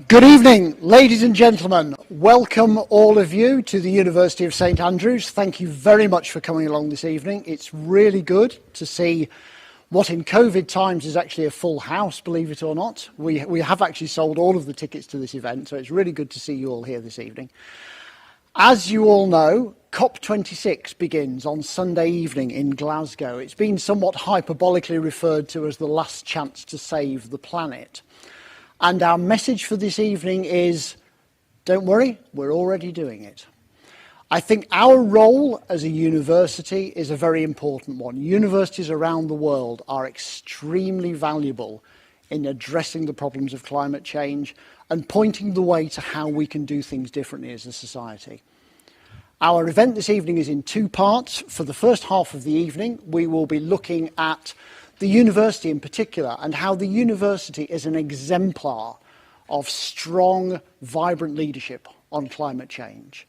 Good evening, ladies and gentlemen. Welcome all of you to the University of St Andrews. Thank you very much for coming along this evening. It's really good to see what in COVID times is actually a full house, believe it or not. We have actually sold all of the tickets to this event, so it's really good to see you all here this evening. As you all know, COP26 begins on Sunday evening in Glasgow. It's been somewhat hyperbolically referred to as the last chance to save the planet. And our message for this evening is, don't worry, we're already doing it. I think our role as a university is a very important one. Universities around the world are extremely valuable in addressing the problems of climate change and pointing the way to how we can do things differently as a society. Our event this evening is in two parts. For the first half of the evening, we will be looking at the university in particular, and how the university is an exemplar of strong, vibrant leadership on climate change.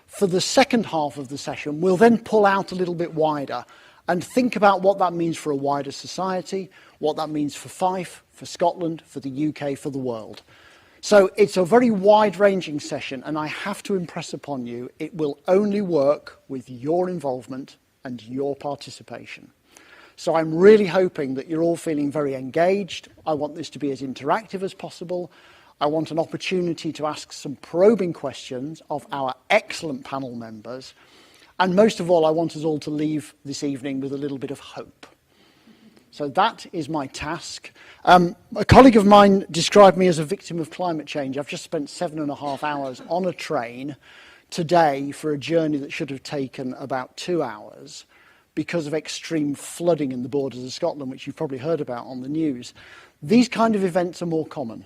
For the second half of the session, we'll then pull out a little bit wider and think about what that means for a wider society, what that means for Fife, for Scotland, for the UK, for the world. So it's a very wide-ranging session, and I have to impress upon you, it will only work with your involvement and your participation. So I'm really hoping that you're all feeling very engaged. I want this to be as interactive as possible. I want an opportunity to ask some probing questions of our excellent panel members. And most of all, I want us all to leave this evening with a little bit of hope. So that is my task. A colleague of mine described me as a victim of climate change. I've just spent 7.5 hours on a train today for a journey that should have taken about 2 hours, because of extreme flooding in the borders of Scotland, which you've probably heard about on the news. These kind of events are more common.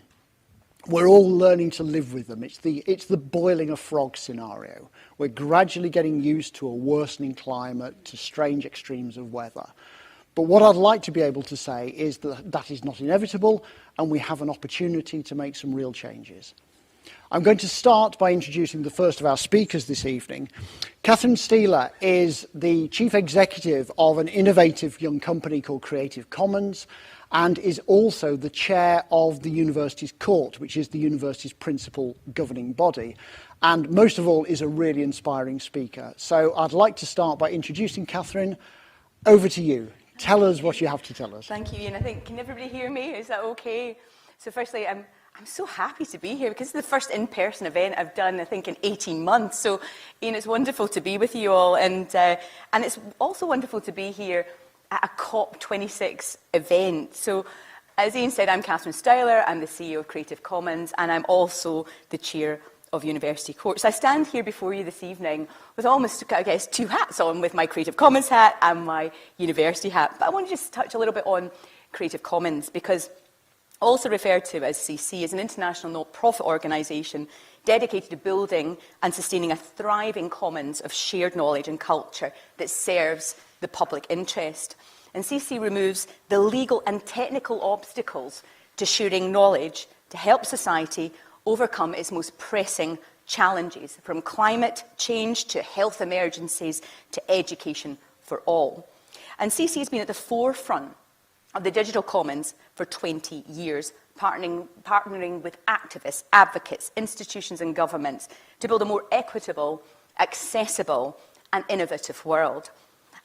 We're all learning to live with them. It's the boiling a frog scenario. We're gradually getting used to a worsening climate, to strange extremes of weather. But what I'd like to be able to say is that that is not inevitable, and we have an opportunity to make some real changes. I'm going to start by introducing the first of our speakers this evening. Catherine Steeler is the chief executive of an innovative young company called Creative Commons, and is also the chair of the university's court, which is the university's principal governing body. And most of all, is a really inspiring speaker. So I'd like to start by introducing Catherine. Over to you. Tell us what you have to tell us. Thank you, Ian. I think, can everybody hear me? Is that okay? So firstly, I'm so happy to be here because it's the first in-person event I've done, I think, in 18 months. So, Ian, it's wonderful to be with you all. And it's also wonderful to be here at a COP26 event. So, as Ian said, I'm Catherine Steeler. I'm the CEO of Creative Commons, and I'm also the chair of University Court. So I stand here before you this evening with almost, I guess, two hats on, with my Creative Commons hat and my university hat. But I want to just touch a little bit on Creative Commons, because also referred to as CC, is an international not-profit organisation dedicated to building and sustaining a thriving commons of shared knowledge and culture that serves the public interest. And CC removes the legal and technical obstacles to sharing knowledge to help society overcome its most pressing challenges, from climate change to health emergencies to education for all. And CC has been at the forefront of the digital commons for 20 years, partnering with activists, advocates, institutions and governments to build a more equitable, accessible and innovative world.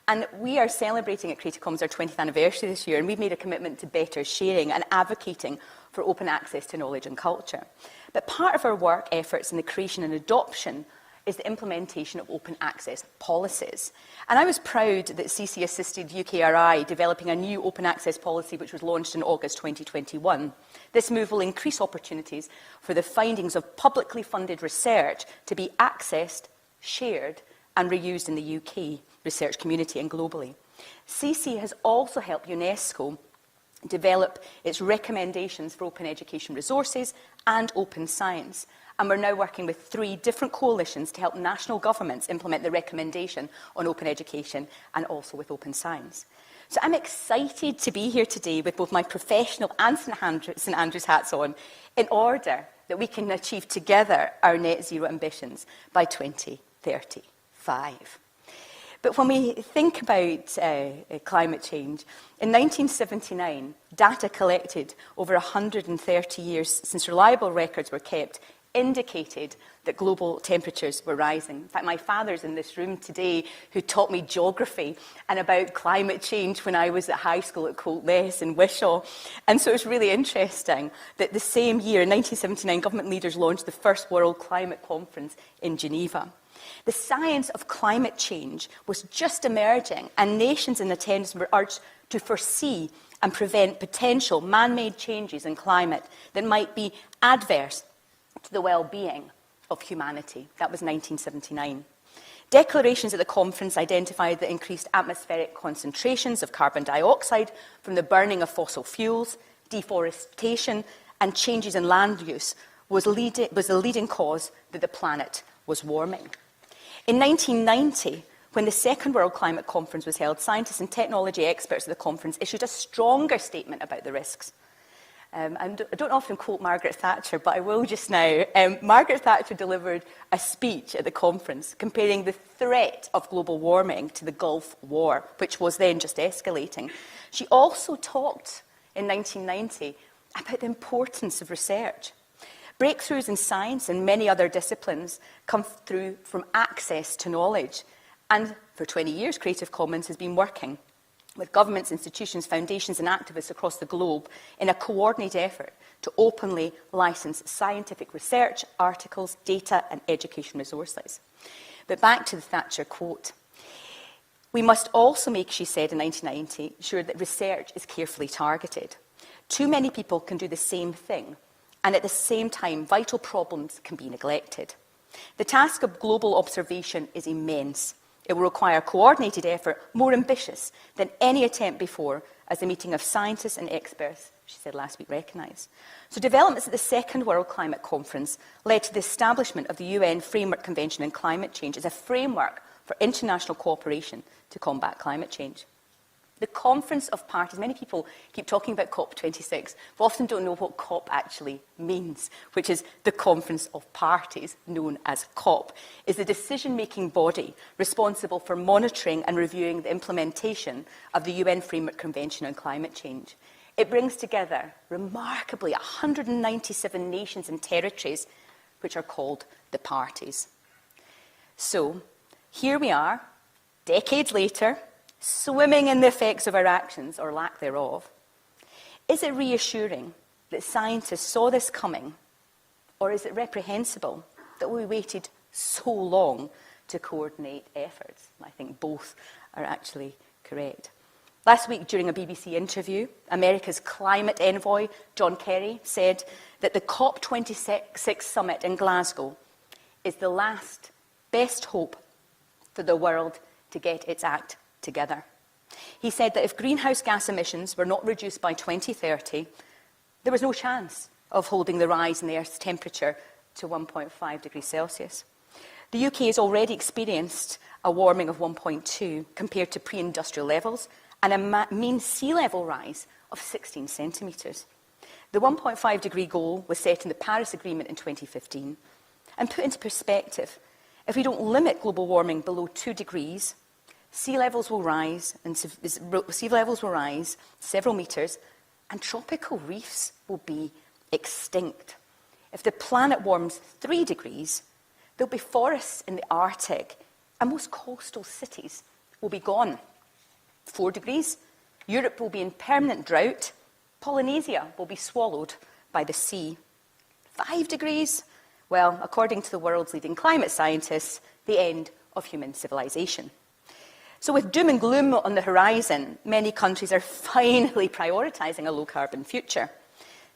And we are celebrating at Creative Commons our 20th anniversary this year, and we've made a commitment to better sharing and advocating for open access to knowledge and culture. But part of our work efforts in the creation and adoption is the implementation of open access policies. And I was proud that CC assisted UKRI developing a new open access policy which was launched in August 2021. This move will increase opportunities for the findings of publicly funded research to be accessed, shared and reused in the UK research community and globally. CC has also helped UNESCO develop its recommendations for open education resources and open science. And we're now working with 3 different coalitions to help national governments implement the recommendation on open education and also with open science. So I'm excited to be here today with both my professional and St Andrews hats on, in order that we can achieve together our net zero ambitions by 2035. But when we think about climate change, in 1979, data collected over 130 years since reliable records were kept indicated that global temperatures were rising. In fact, my father's in this room today who taught me geography and about climate change when I was at high school at Coltness in Wishaw. And so it's really interesting that the same year, in 1979, government leaders launched the first World Climate Conference in Geneva. The science of climate change was just emerging, and nations in attendance were urged to foresee and prevent potential man-made changes in climate that might be adverse to the well-being of humanity. That was 1979. Declarations at the conference identified that increased atmospheric concentrations of carbon dioxide from the burning of fossil fuels, deforestation, and changes in land use was the leading cause that the planet was warming. In 1990, when the Second World Climate Conference was held, scientists and technology experts at the conference issued a stronger statement about the risks. I don't often quote Margaret Thatcher, but I will just now. Margaret Thatcher delivered a speech at the conference comparing the threat of global warming to the Gulf War, which was then just escalating. She also talked in 1990 about the importance of research. Breakthroughs in science and many other disciplines come through from access to knowledge. And for 20 years, Creative Commons has been working with governments, institutions, foundations and activists across the globe in a coordinated effort to openly license scientific research, articles, data and education resources. But back to the Thatcher quote. We must also make, she said in 1990, sure that research is carefully targeted. Too many people can do the same thing, and at the same time, vital problems can be neglected. The task of global observation is immense. It will require coordinated effort, more ambitious than any attempt before, as the meeting of scientists and experts, she said last week, recognised. So developments at the Second World Climate Conference led to the establishment of the UN Framework Convention on Climate Change as a framework for international cooperation to combat climate change. The Conference of Parties, many people keep talking about COP26, but often don't know what COP actually means, which is the Conference of Parties, known as COP, is the decision-making body responsible for monitoring and reviewing the implementation of the UN Framework Convention on Climate Change. It brings together, remarkably, 197 nations and territories, which are called the parties. So, here we are, decades later, swimming in the effects of our actions, or lack thereof. Is it reassuring that scientists saw this coming, or is it reprehensible that we waited so long to coordinate efforts? I think both are actually correct. Last week, during a BBC interview, America's climate envoy, John Kerry, said that the COP26 summit in Glasgow is the last best hope for the world to get its act together. He said that if greenhouse gas emissions were not reduced by 2030, there was no chance of holding the rise in the Earth's temperature to 1.5 degrees Celsius. The UK has already experienced a warming of 1.2 compared to pre-industrial levels and a mean sea level rise of 16 centimetres. The 1.5 degree goal was set in the Paris Agreement in 2015. And put into perspective, if we don't limit global warming below 2 degrees, sea levels will rise several metres, and tropical reefs will be extinct. If the planet warms 3 degrees, there'll be forests in the Arctic, and most coastal cities will be gone. 4 degrees, Europe will be in permanent drought. Polynesia will be swallowed by the sea. 5 degrees, well, according to the world's leading climate scientists, the end of human civilization. So with doom and gloom on the horizon, many countries are finally prioritising a low-carbon future.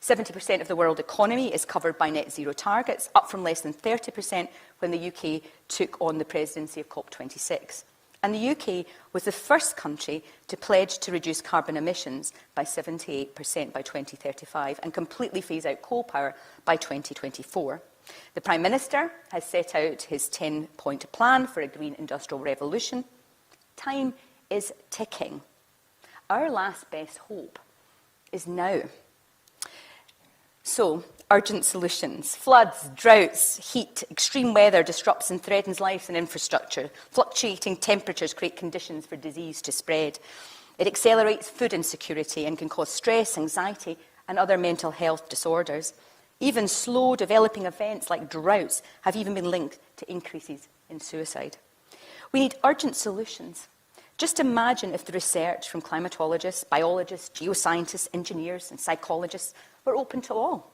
70% of the world economy is covered by net zero targets, up from less than 30% when the UK took on the presidency of COP26. And the UK was the first country to pledge to reduce carbon emissions by 78% by 2035 and completely phase out coal power by 2024. The Prime Minister has set out his 10-point plan for a green industrial revolution. Time is ticking. Our last best hope is now. So, urgent solutions. Floods, droughts, heat, extreme weather disrupts and threatens lives and infrastructure. Fluctuating temperatures create conditions for disease to spread. It accelerates food insecurity and can cause stress, anxiety, and other mental health disorders. Even slow developing events like droughts have even been linked to increases in suicide. We need urgent solutions. Just imagine if the research from climatologists, biologists, geoscientists, engineers, and psychologists were open to all.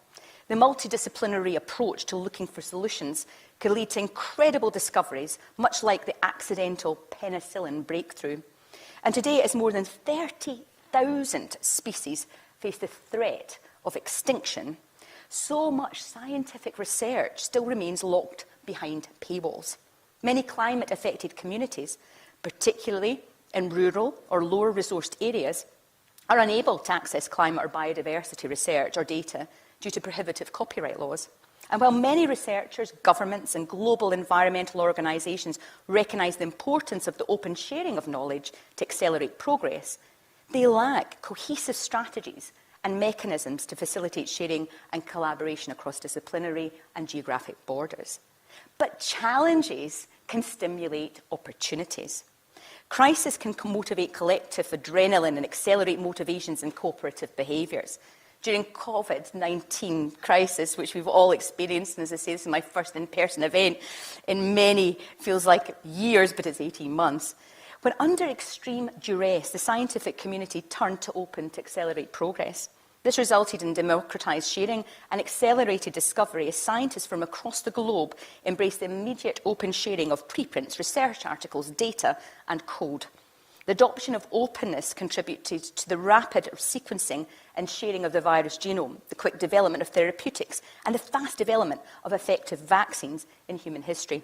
The multidisciplinary approach to looking for solutions could lead to incredible discoveries, much like the accidental penicillin breakthrough. And today, as more than 30,000 species face the threat of extinction, so much scientific research still remains locked behind paywalls. Many climate-affected communities, particularly in rural or lower-resourced areas, are unable to access climate or biodiversity research or data due to prohibitive copyright laws. And while many researchers, governments and global environmental organisations recognise the importance of the open sharing of knowledge to accelerate progress, they lack cohesive strategies and mechanisms to facilitate sharing and collaboration across disciplinary and geographic borders. But challenges can stimulate opportunities. Crisis can motivate collective adrenaline and accelerate motivations and cooperative behaviours. During COVID-19 crisis, which we've all experienced, and as I say, this is my first in-person event in many, feels like years, but it's 18 months. When under extreme duress, the scientific community turned to open to accelerate progress. This resulted in democratised sharing and accelerated discovery as scientists from across the globe embraced the immediate open sharing of preprints, research articles, data and code. The adoption of openness contributed to the rapid sequencing and sharing of the virus genome, the quick development of therapeutics, and the fast development of effective vaccines in human history.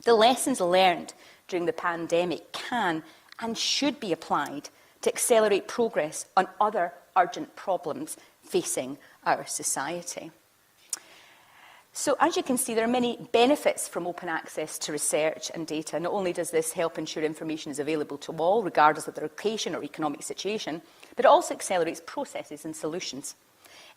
The lessons learned during the pandemic can and should be applied to accelerate progress on other urgent problems facing our society. So, as you can see, there are many benefits from open access to research and data. Not only does this help ensure information is available to all, regardless of their location or economic situation, but it also accelerates processes and solutions.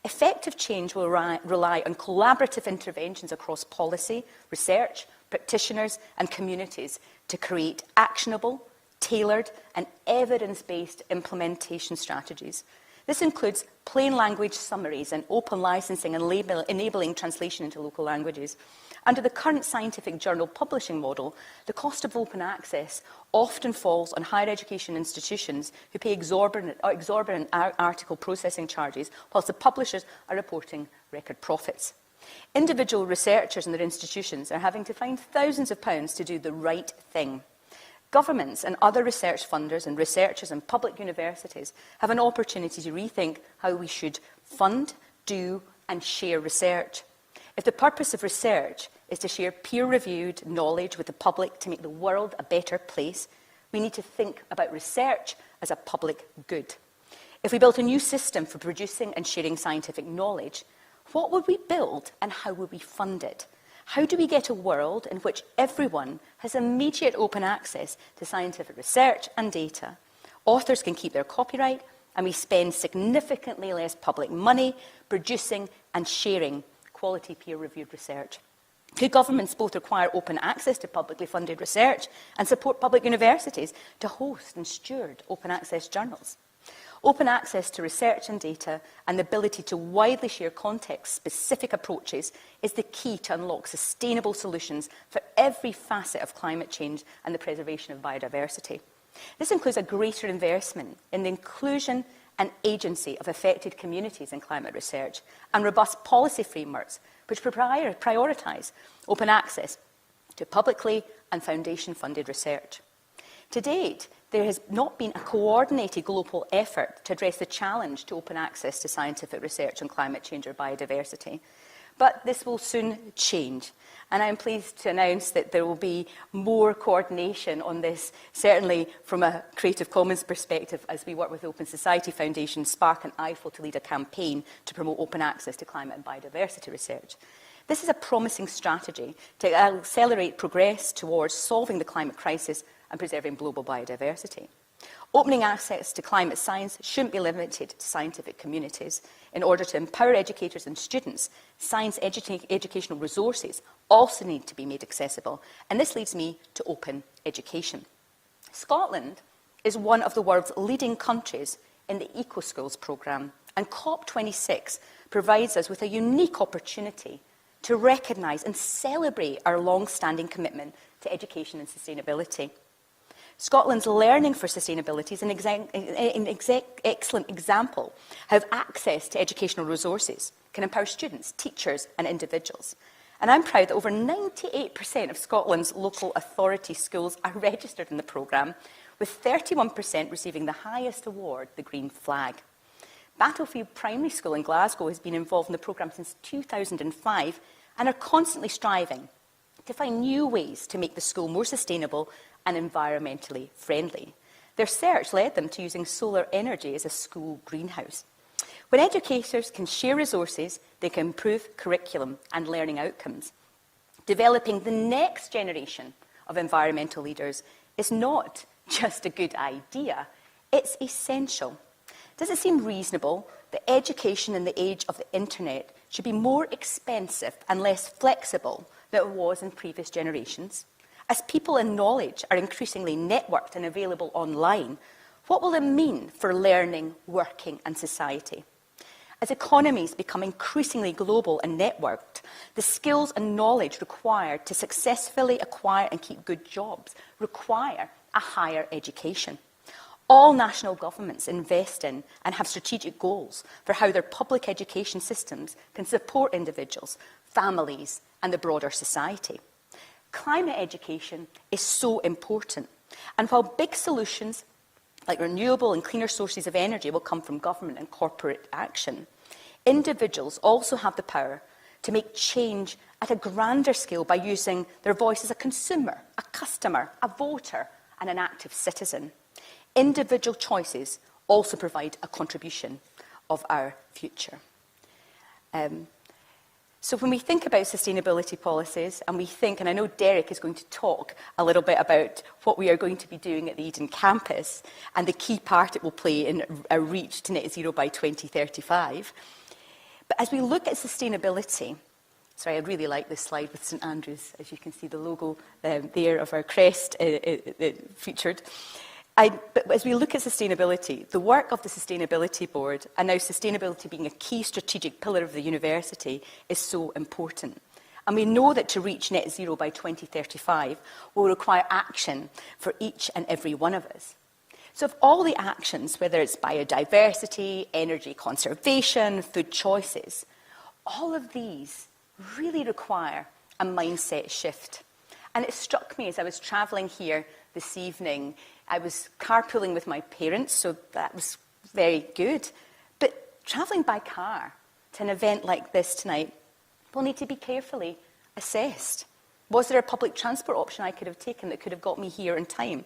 Effective change will rely on collaborative interventions across policy, research, practitioners and communities to create actionable, tailored and evidence-based implementation strategies. This includes plain language summaries and open licensing and enabling translation into local languages. Under the current scientific journal publishing model, the cost of open access often falls on higher education institutions who pay exorbitant article processing charges, whilst the publishers are reporting record profits. Individual researchers and their institutions are having to find thousands of pounds to do the right thing. Governments and other research funders and researchers and public universities have an opportunity to rethink how we should fund, do and share research. If the purpose of research is to share peer-reviewed knowledge with the public to make the world a better place, we need to think about research as a public good. If we built a new system for producing and sharing scientific knowledge, what would we build and how would we fund it? How do we get a world in which everyone has immediate open access to scientific research and data? Authors can keep their copyright, and we spend significantly less public money producing and sharing quality peer-reviewed research. Could governments both require open access to publicly funded research and support public universities to host and steward open access journals? Open access to research and data and the ability to widely share context-specific approaches is the key to unlock sustainable solutions for every facet of climate change and the preservation of biodiversity. This includes a greater investment in the inclusion and agency of affected communities in climate research and robust policy frameworks which prioritise open access to publicly and foundation-funded research. To date, there has not been a coordinated global effort to address the challenge to open access to scientific research on climate change or biodiversity. But this will soon change. And I'm pleased to announce that there will be more coordination on this, certainly from a Creative Commons perspective, as we work with Open Society Foundation, Spark and IFL to lead a campaign to promote open access to climate and biodiversity research. This is a promising strategy to accelerate progress towards solving the climate crisis and preserving global biodiversity. Opening access to climate science shouldn't be limited to scientific communities. In order to empower educators and students, science educational resources also need to be made accessible. And this leads me to open education. Scotland is one of the world's leading countries in the Eco-Schools programme, and COP26 provides us with a unique opportunity to recognise and celebrate our long-standing commitment to education and sustainability. Scotland's Learning for Sustainability is an excellent example how access to educational resources can empower students, teachers and individuals. And I'm proud that over 98% of Scotland's local authority schools are registered in the programme, with 31% receiving the highest award, the Green Flag. Battlefield Primary School in Glasgow has been involved in the programme since 2005 and are constantly striving to find new ways to make the school more sustainable and environmentally friendly. Their search led them to using solar energy as a school greenhouse. When educators can share resources, they can improve curriculum and learning outcomes. Developing the next generation of environmental leaders is not just a good idea, it's essential. Does it seem reasonable that education in the age of the internet should be more expensive and less flexible than it was in previous generations? As people and knowledge are increasingly networked and available online, what will it mean for learning, working and society? As economies become increasingly global and networked, the skills and knowledge required to successfully acquire and keep good jobs require a higher education. All national governments invest in and have strategic goals for how their public education systems can support individuals, families and the broader society. Climate education is so important, and while big solutions like renewable and cleaner sources of energy will come from government and corporate action, individuals also have the power to make change at a grander scale by using their voice as a consumer, a customer, a voter and an active citizen. Individual choices also provide a contribution of our future. So when we think about sustainability policies, and we think, and I know Derek is going to talk a little bit about what we are going to be doing at the Eden campus and the key part it will play in our reach to net zero by 2035. But as we look at sustainability, sorry, I really like this slide with St Andrews, as you can see the logo there of our crest featured. But as we look at sustainability, the work of the Sustainability Board, and now sustainability being a key strategic pillar of the university, is so important. And we know that to reach net zero by 2035 will require action for each and every one of us. So if all the actions, whether it's biodiversity, energy conservation, food choices, all of these really require a mindset shift. And it struck me as I was travelling here this evening. I was carpooling with my parents, so that was very good. But travelling by car to an event like this tonight will need to be carefully assessed. Was there a public transport option I could have taken that could have got me here in time?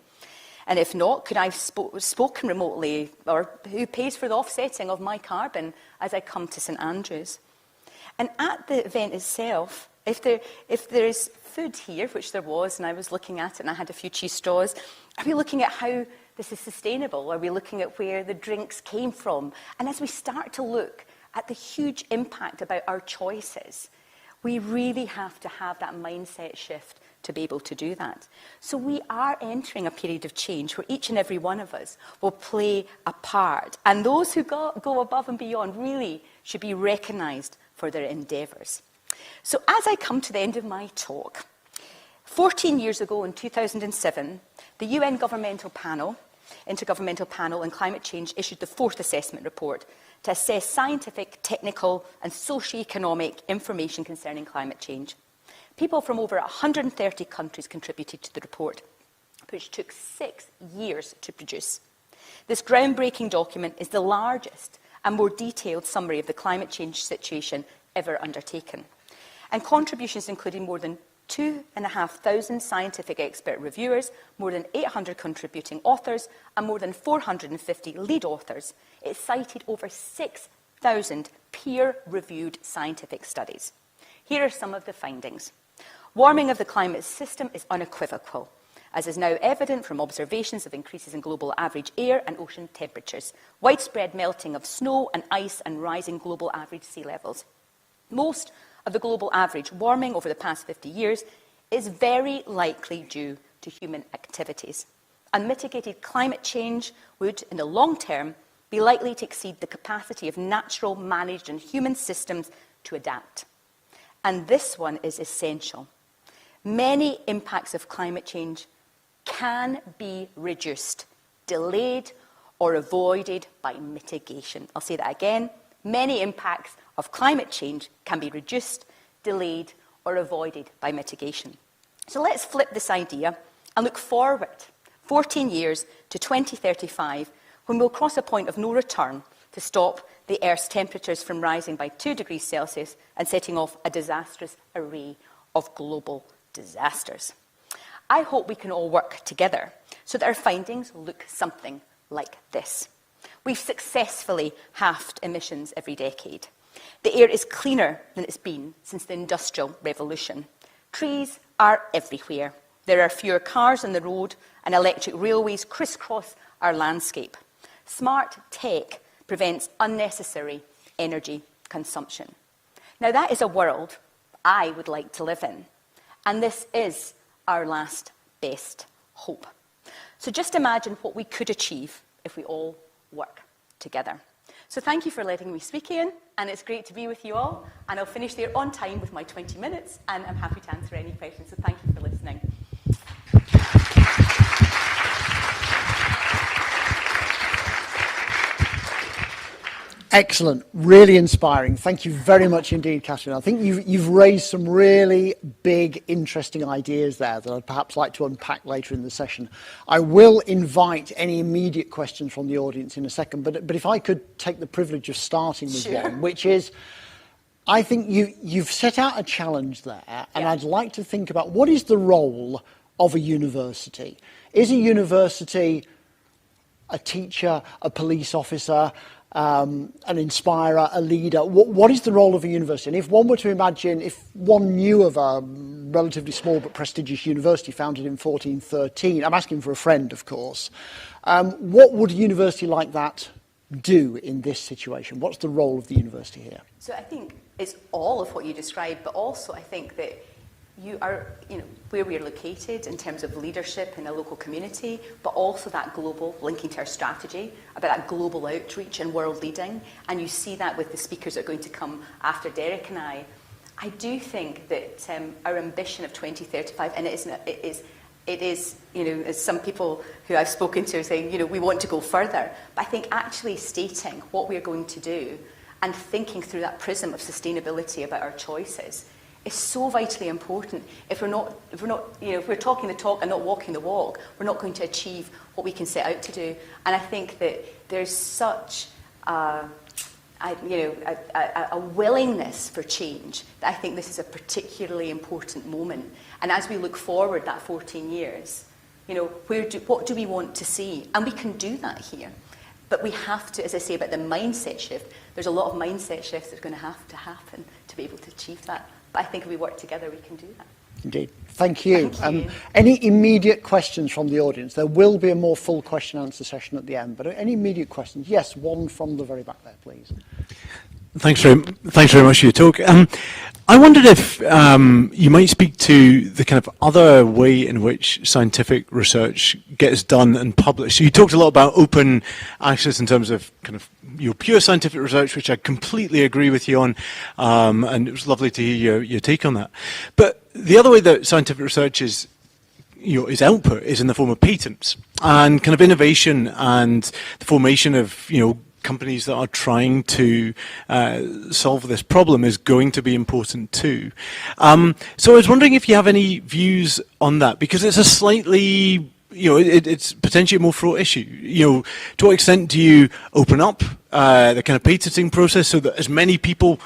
And if not, could I have spoken remotely? Or who pays for the offsetting of my carbon as I come to St Andrews? And at the event itself, if there is food here, which there was, and I was looking at it and I had a few cheese straws, are we looking at how this is sustainable? Are we looking at where the drinks came from? And as we start to look at the huge impact about our choices, we really have to have that mindset shift to be able to do that. So we are entering a period of change where each and every one of us will play a part. And those who go above and beyond really should be recognised for their endeavours. So as I come to the end of my talk, 14 years ago in 2007, the UN Intergovernmental Panel on Climate Change issued the fourth assessment report to assess scientific, technical and socio-economic information concerning climate change. People from over 130 countries contributed to the report, which took 6 years to produce. This groundbreaking document is the largest and more detailed summary of the climate change situation ever undertaken. And contributions included more than 2,500 scientific expert reviewers, more than 800 contributing authors, and more than 450 lead authors. It cited over 6,000 peer-reviewed scientific studies. Here are some of the findings. Warming of the climate system is unequivocal, as is now evident from observations of increases in global average air and ocean temperatures, widespread melting of snow and ice, and rising global average sea levels. Most of the global average warming over the past 50 years is very likely due to human activities. Unmitigated climate change would, in the long term, be likely to exceed the capacity of natural, managed and human systems to adapt. And this one is essential. Many impacts of climate change can be reduced, delayed or avoided by mitigation. I'll say that again. Many impacts of climate change can be reduced, delayed or avoided by mitigation. So let's flip this idea and look forward 14 years to 2035, when we'll cross a point of no return to stop the Earth's temperatures from rising by 2 degrees Celsius and setting off a disastrous array of global disasters. I hope we can all work together so that our findings look something like this. We've successfully halved emissions every decade. The air is cleaner than it's been since the Industrial Revolution. Trees are everywhere. There are fewer cars on the road, and electric railways crisscross our landscape. Smart tech prevents unnecessary energy consumption. Now, that is a world I would like to live in, and this is our last best hope. So just imagine what we could achieve if we all work together. So thank you for letting me speak, Ian, and it's great to be with you all. And I'll finish there on time with my 20 minutes, and I'm happy to answer any questions. So thank you for listening. Excellent, really inspiring. Thank you very much indeed, Catherine. I think you've raised some really big, interesting ideas there that I'd perhaps like to unpack later in the session. I will invite any immediate questions from the audience in a second, but if I could take the privilege of starting with one, which is, I think you've set out a challenge there, and I'd like to think about what is the role of a university? Is a university a teacher, a police officer, an inspirer, a leader? What is the role of a university? And if one were to imagine, if one knew of a relatively small but prestigious university founded in 1413, I'm asking for a friend, of course, what would a university like that do in this situation? What's the role of the university here? So I think it's all of what you described, but also I think that you are, where we're located in terms of leadership in a local community, but also that global, linking to our strategy, about that global outreach and world leading. And you see that with the speakers that are going to come after Derek and I. I do think that our ambition of 2035, and it is, as some people who I've spoken to are saying, we want to go further. But I think actually stating what we're going to do and thinking through that prism of sustainability about our choices is so vitally important. If we're talking the talk and not walking the walk, we're not going to achieve what we can set out to do. And I think that there's such a willingness for change that I think this is a particularly important moment. And as we look forward that 14 years, what do we want to see? And we can do that here. But we have to, as I say about the mindset shift, there's a lot of mindset shifts that are going to have to happen to be able to achieve that. But I think if we work together, we can do that. Indeed. Thank you. Thank you. Any immediate questions from the audience? There will be a more full question and answer session at the end, but any immediate questions? Yes, one from the very back there, please. Thanks very much for your talk. I wondered if you might speak to the kind of other way in which scientific research gets done and published. So you talked a lot about open access in terms of kind of your pure scientific research, which I completely agree with you on, and it was lovely to hear your take on that. But the other way that scientific research is output is in the form of patents and kind of innovation and the formation of companies that are trying to solve this problem is going to be important too. So I was wondering if you have any views on that, because it's a slightly, it's potentially a more fraught issue. To what extent do you open up the kind of patenting process so that as many people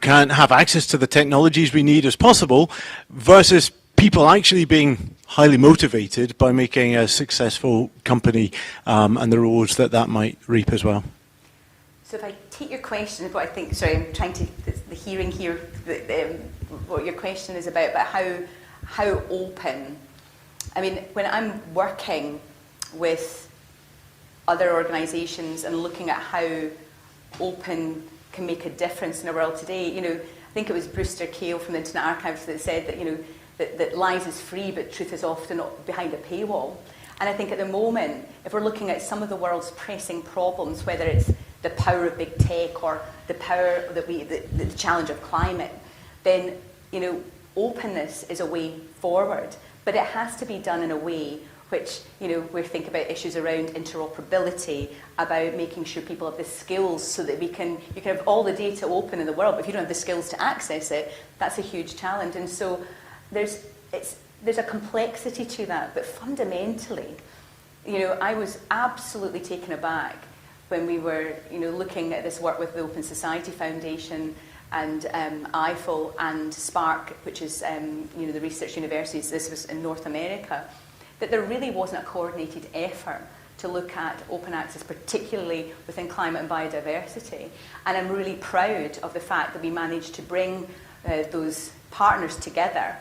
can have access to the technologies we need as possible, versus people actually being highly motivated by making a successful company and the rewards that might reap as well. So if I take your question, what I think, I'm trying to, the hearing here, what your question is about how open I mean, when I'm working with other organisations and looking at how open can make a difference in the world today, you know, I think it was Brewster Kahle from the Internet Archives that said that, you know, that lies is free, but truth is often behind a paywall. And I think at the moment, if we're looking at some of the world's pressing problems, whether it's the power of big tech or the power that the challenge of climate, then, you know, openness is a way forward. But it has to be done in a way which, you know, we think about issues around interoperability, about making sure people have the skills so that you can have all the data open in the world, but if you don't have the skills to access it, that's a huge challenge. And so there's a complexity to that, but fundamentally, you know, I was absolutely taken aback when we were, you know, looking at this work with the Open Society Foundation and IFL and Spark, which is, you know, the research universities. This was in North America, that there really wasn't a coordinated effort to look at open access, particularly within climate and biodiversity. And I'm really proud of the fact that we managed to bring those partners together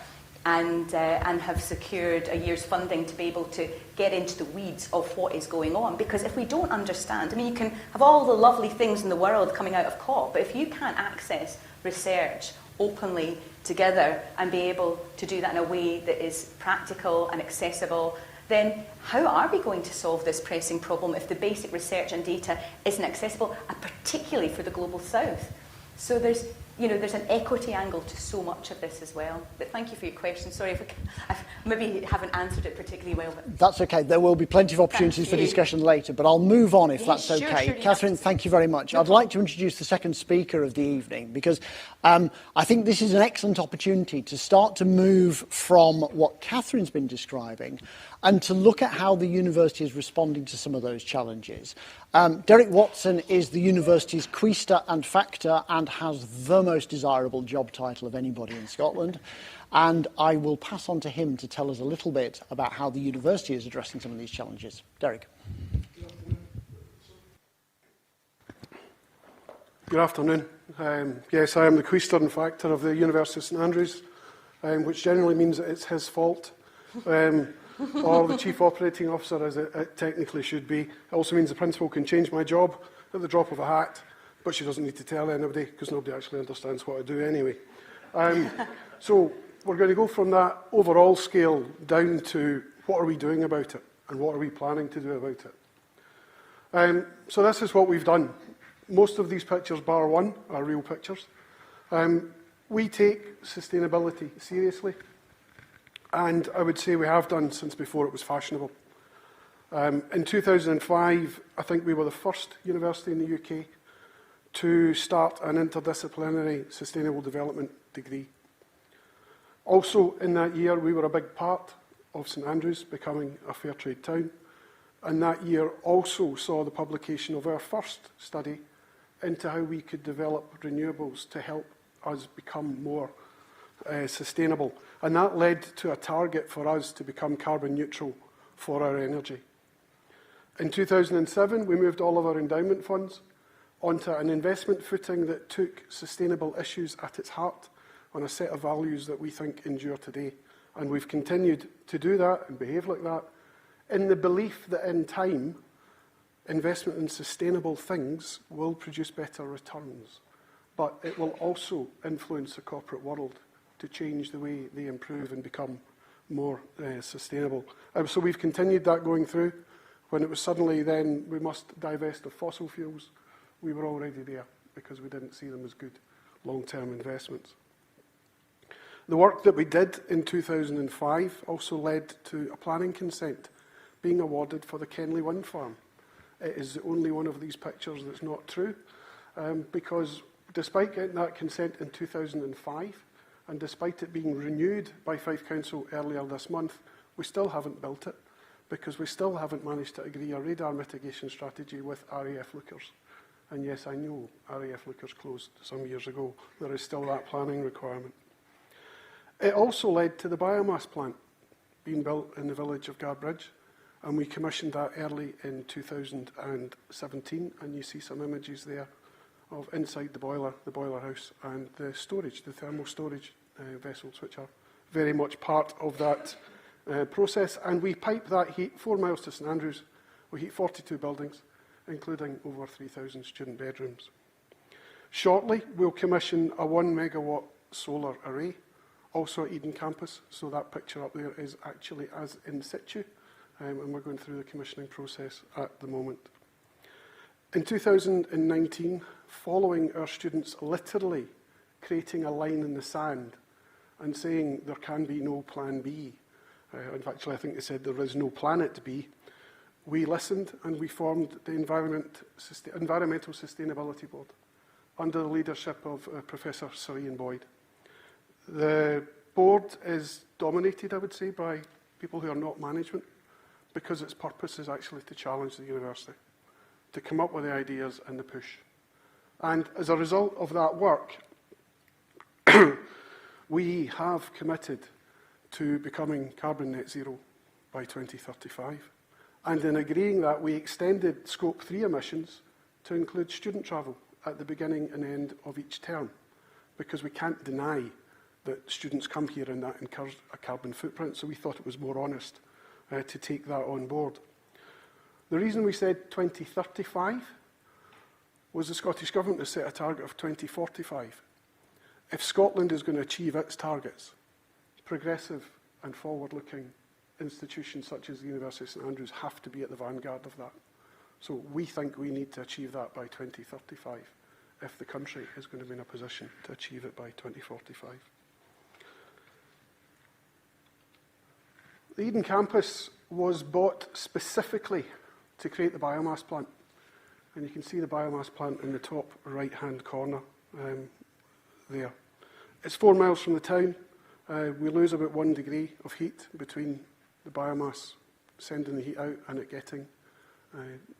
and have secured a year's funding to be able to get into the weeds of what is going on. Because if we don't understand, I mean, you can have all the lovely things in the world coming out of COP, but if you can't access research openly together and be able to do that in a way that is practical and accessible, then how are we going to solve this pressing problem if the basic research and data isn't accessible, and particularly for the Global South? So there's an equity angle to so much of this as well. But thank you for your question. Sorry if I maybe haven't answered it particularly well. But that's okay. There will be plenty of opportunities for discussion later, but I'll move on if that's okay. Sure, Catherine, thank you very much. I'd like to introduce the second speaker of the evening, because I think this is an excellent opportunity to start to move from what Catherine's been describing and to look at how the university is responding to some of those challenges. Derek Watson is the university's Quaestor and Factor and has the most desirable job title of anybody in Scotland. And I will pass on to him to tell us a little bit about how the university is addressing some of these challenges. Derek. Good afternoon. Yes, I am the Quaestor and Factor of the University of St Andrews, which generally means that it's his fault. Or the Chief Operating Officer, as it technically should be. It also means the Principal can change my job at the drop of a hat, but she doesn't need to tell anybody, because nobody actually understands what I do anyway. So we're going to go from that overall scale down to what are we doing about it, and what are we planning to do about it. So this is what we've done. Most of these pictures, bar one, are real pictures. We take sustainability seriously. And I would say we have done since before it was fashionable. In 2005, I think we were the first university in the UK to start an interdisciplinary sustainable development degree. Also in that year, we were a big part of St Andrews becoming a fair trade town. And that year also saw the publication of our first study into how we could develop renewables to help us become more sustainable. And that led to a target for us to become carbon neutral for our energy. In 2007, we moved all of our endowment funds onto an investment footing that took sustainable issues at its heart on a set of values that we think endure today. And we've continued to do that and behave like that in the belief that in time, investment in sustainable things will produce better returns. But it will also influence the corporate world to change the way they improve and become more sustainable. So we've continued that going through. When it was suddenly then we must divest of fossil fuels, we were already there because we didn't see them as good long-term investments. The work that we did in 2005 also led to a planning consent being awarded for the Kenley wind farm. It is the only one of these pictures that's not true, because despite getting that consent in 2005, and despite it being renewed by Fife Council earlier this month, we still haven't built it, because we still haven't managed to agree a radar mitigation strategy with RAF Lookers. And yes, I know RAF Lookers closed some years ago. There is still that planning requirement. It also led to the biomass plant being built in the village of Garbridge, and we commissioned that early in 2017, and you see some images there of inside the boiler house, and the storage, the thermal storage vessels, which are very much part of that process, and we pipe that heat 4 miles to St Andrews. We heat 42 buildings, including over 3,000 student bedrooms. Shortly, we'll commission a 1 megawatt solar array, also at Eden campus, so that picture up there is actually as in situ, and we're going through the commissioning process at the moment. In 2019, following our students literally creating a line in the sand and saying there can be no plan B, in fact, I think they said there is no planet B, we listened and we formed the Environmental Sustainability Board under the leadership of Professor Sir Ian Boyd. The board is dominated, I would say, by people who are not management, because its purpose is actually to challenge the university, to come up with the ideas and the push. And as a result of that work, we have committed to becoming carbon net zero by 2035. And in agreeing that, we extended Scope 3 emissions to include student travel at the beginning and end of each term, because we can't deny that students come here and that incurs a carbon footprint, so we thought it was more honest to take that on board. The reason we said 2035 was the Scottish Government has set a target of 2045. If Scotland is going to achieve its targets, progressive and forward-looking institutions such as the University of St Andrews have to be at the vanguard of that. So we think we need to achieve that by 2035 if the country is going to be in a position to achieve it by 2045. The Eden campus was bought specifically to create the biomass plant. And you can see the biomass plant in the top right-hand corner there. It's 4 miles from the town. We lose about 1 degree of heat between the biomass sending the heat out and it getting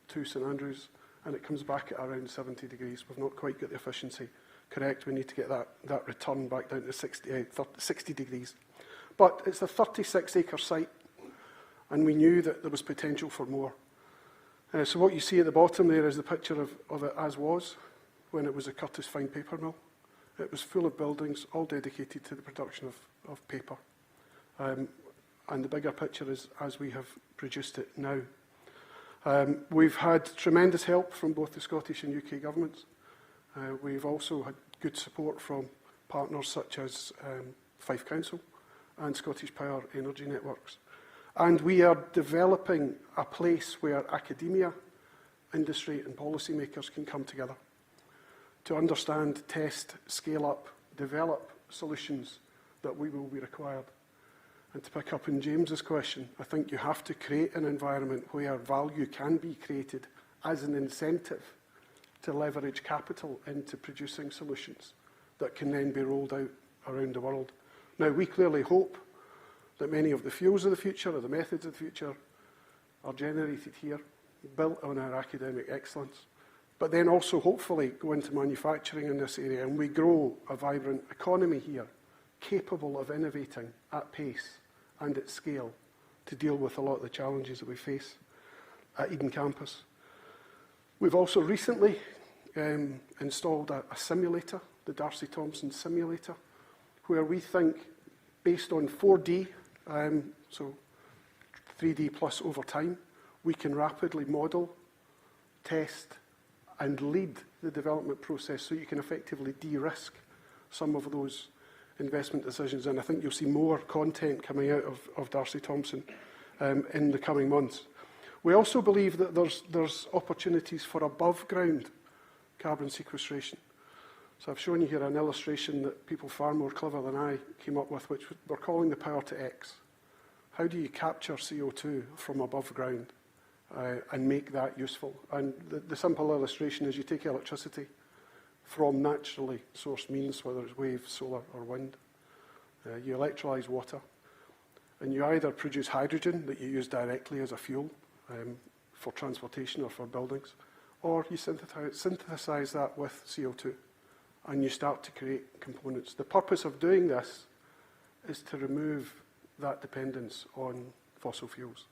to St Andrews, and it comes back at around 70 degrees. We've not quite got the efficiency correct. We need to get that return back down to 60 degrees. But it's a 36-acre site, and we knew that there was potential for more. So what you see at the bottom there is the picture of it as was, when it was a Curtis Fine Paper Mill. It was full of buildings, all dedicated to the production of paper. And the bigger picture is as we have produced it now. We've had tremendous help from both the Scottish and UK governments. We've also had good support from partners such as Fife Council and Scottish Power Energy Networks. And we are developing a place where academia, industry and policymakers can come together to understand, test, scale up, develop solutions that we will be required. And to pick up on James's question, I think you have to create an environment where value can be created as an incentive to leverage capital into producing solutions that can then be rolled out around the world. Now, we clearly hope that many of the fuels of the future or the methods of the future are generated here, built on our academic excellence, but then also hopefully go into manufacturing in this area and we grow a vibrant economy here, capable of innovating at pace and at scale to deal with a lot of the challenges that we face at Eden campus. We've also recently installed a simulator, the Darcy Thompson simulator, where we think, based on 4D, so 3D plus over time, we can rapidly model, test, and lead the development process so you can effectively de-risk some of those investment decisions. And I think you'll see more content coming out of Darcy Thompson in the coming months. We also believe that there's opportunities for above-ground carbon sequestration. So I've shown you here an illustration that people far more clever than I came up with, which we're calling the power to X. How do you capture CO2 from above ground and make that useful? And the simple illustration is you take electricity from naturally sourced means, whether it's wave, solar or wind. You electrolyse water, and you either produce hydrogen that you use directly as a fuel for transportation or for buildings, or you synthesize that with CO2. And you start to create components. The purpose of doing this is to remove that dependence on fossil fuels,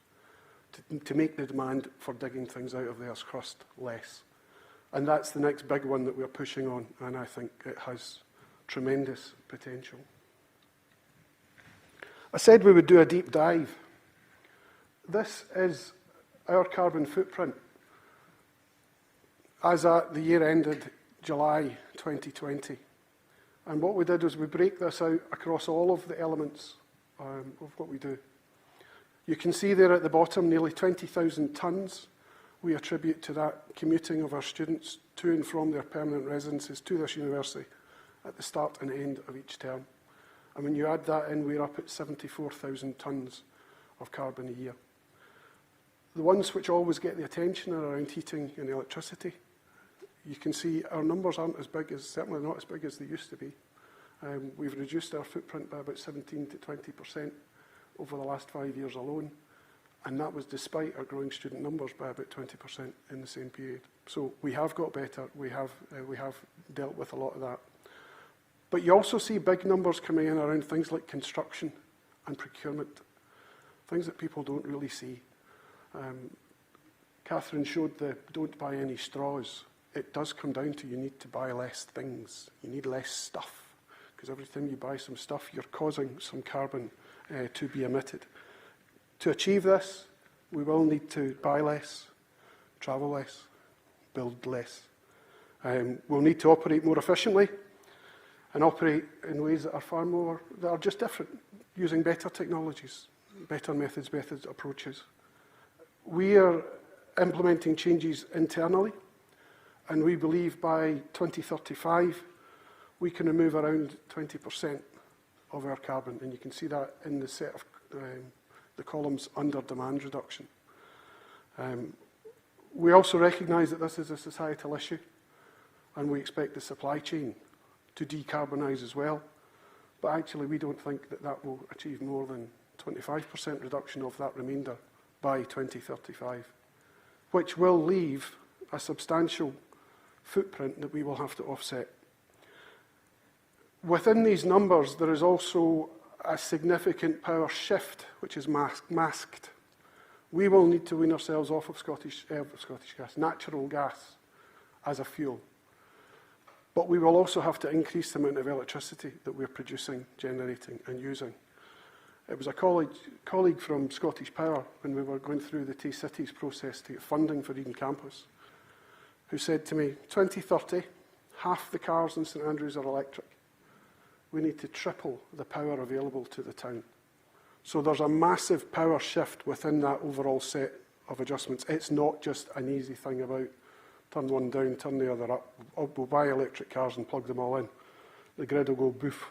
to make the demand for digging things out of the Earth's crust less. And that's the next big one that we're pushing on, and I think it has tremendous potential. I said we would do a deep dive this is our carbon footprint as at the year ended July 2020. And what we did was we break this out across all of the elements of what we do. You can see there at the bottom nearly 20,000 tonnes we attribute to that commuting of our students to and from their permanent residences to this university at the start and end of each term. And when you add that in, we're up at 74,000 tonnes of carbon a year. The ones which always get the attention are around heating and electricity. You can see our numbers aren't as big as, certainly not as big as they used to be. We've reduced our footprint by about 17 to 20% over the last 5 years alone. And that was despite our growing student numbers by about 20% in the same period. So we have got better. We have dealt with a lot of that. But you also see big numbers coming in around things like construction and procurement, things that people don't really see. Catherine showed the don't buy any straws. It does come down to you need to buy less things. You need less stuff, because every time you buy some stuff, you're causing some carbon to be emitted. To achieve this, we will need to buy less, travel less, build less. We'll need to operate more efficiently and operate in ways that are just different, using better technologies, better methods, approaches. We are implementing changes internally, and we believe by 2035 we can remove around 20% of our carbon, and you can see that in the set of the columns under demand reduction. We also recognise that this is a societal issue, and we expect the supply chain to decarbonise as well, but actually we don't think that that will achieve more than 25% reduction of that remainder by 2035, which will leave a substantial footprint that we will have to offset. Within these numbers, there is also a significant power shift, which is masked. We will need to wean ourselves off of natural gas as a fuel. But we will also have to increase the amount of electricity that we're producing, generating and using. It was a colleague from Scottish Power, when we were going through the Tay-Cities process to get funding for Eden Campus, who said to me, 2030, half the cars in St Andrews are electric. We need to triple the power available to the town. So there's a massive power shift within that overall set of adjustments. It's not just an easy thing about turn one down, turn the other up. We'll buy electric cars and plug them all in. The grid will go boof.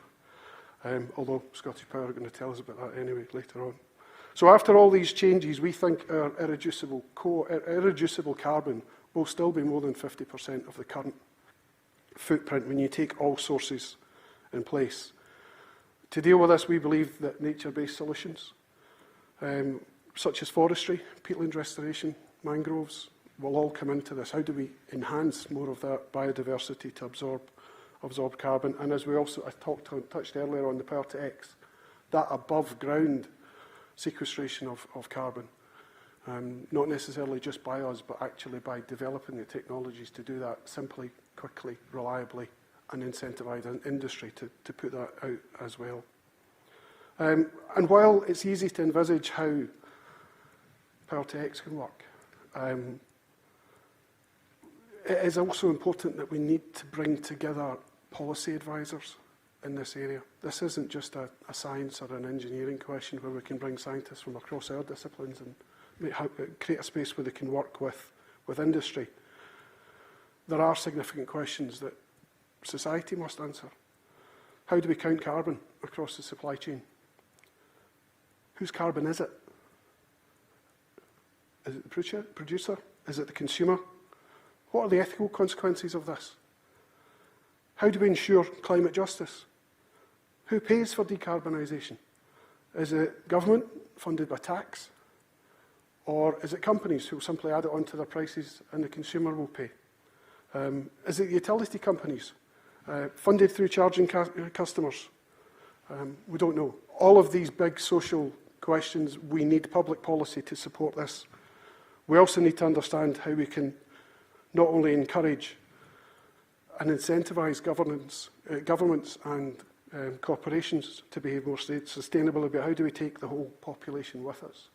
Although Scottish Power are going to tell us about that anyway later on. So after all these changes, we think our irreducible carbon will still be more than 50% of the current footprint when you take all sources in place. To deal with this, we believe that nature-based solutions, such as forestry, peatland restoration, mangroves, will all come into this. How do we enhance more of that biodiversity to absorb carbon? And as we also touched earlier on the Power to X, that above ground sequestration of carbon, not necessarily just by us, but actually by developing the technologies to do that simply, quickly, reliably, and incentivise industry to put that out as well. And while it's easy to envisage how Power to X can work, it is also important that we need to bring together policy advisors in this area. This isn't just a science or an engineering question where we can bring scientists from across our disciplines and create a space where they can work with industry. There are significant questions that society must answer. How do we count carbon across the supply chain? Whose carbon is it? Is it the producer? Is it the consumer? What are the ethical consequences of this? How do we ensure climate justice? Who pays for decarbonisation? Is it government funded by tax? Or is it companies who will simply add it onto their prices and the consumer will pay? Is it utility companies funded through charging customers? We don't know. All of these big social questions, we need public policy to support this. We also need to understand how we can not only encourage and incentivise governments and corporations to behave more sustainably, but how do we take the whole population with us?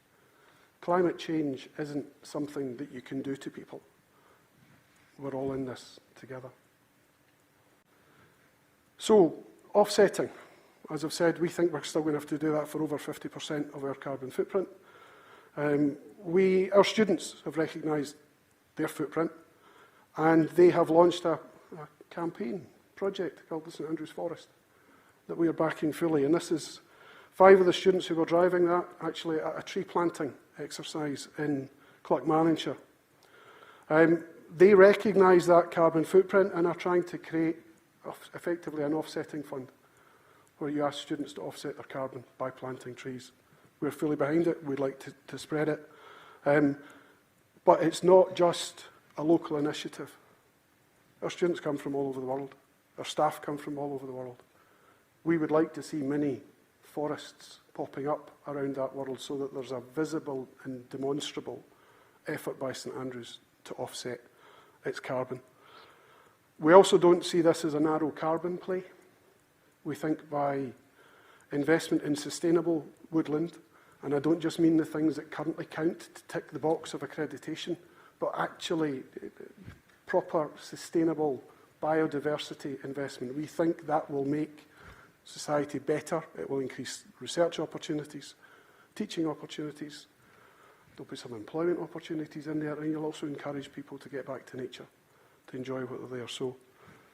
Climate change isn't something that you can do to people. We're all in this together. So, offsetting. As I've said, we think we're still going to have to do that for over 50% of our carbon footprint. Our students have recognised their footprint, and they have launched a campaign project called the St Andrews Forest that we are backing fully. And this is 5 of the students who were driving that, actually at a tree planting exercise in Clackmannanshire. They recognise that carbon footprint and are trying to create effectively an offsetting fund where you ask students to offset their carbon by planting trees. We're fully behind it. We'd like to spread it. But it's not just a local initiative. Our students come from all over the world. Our staff come from all over the world. We would like to see many forests popping up around that world so that there's a visible and demonstrable effort by St Andrews to offset its carbon. We also don't see this as a narrow carbon play. We think by investment in sustainable woodland, and I don't just mean the things that currently count to tick the box of accreditation, but actually proper, sustainable biodiversity investment. We think that will make society better. It will increase research opportunities, teaching opportunities. There'll be some employment opportunities in there, and you'll also encourage people to get back to nature, to enjoy what they're there. So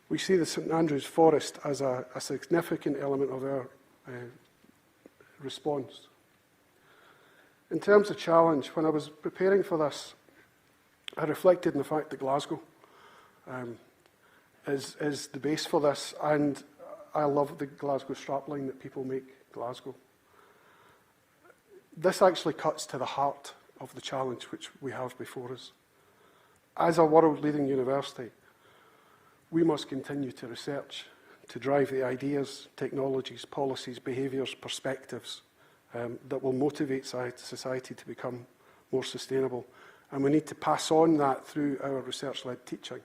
we see the St Andrews Forest as a significant element of our response. In terms of challenge, when I was preparing for this, I reflected on the fact that Glasgow is the base for this, and I love the Glasgow strapline that people make Glasgow. This actually cuts to the heart of the challenge which we have before us. As a world-leading university, we must continue to research, to drive the ideas, technologies, policies, behaviours, perspectives that will motivate society to become more sustainable. And we need to pass on that through our research-led teaching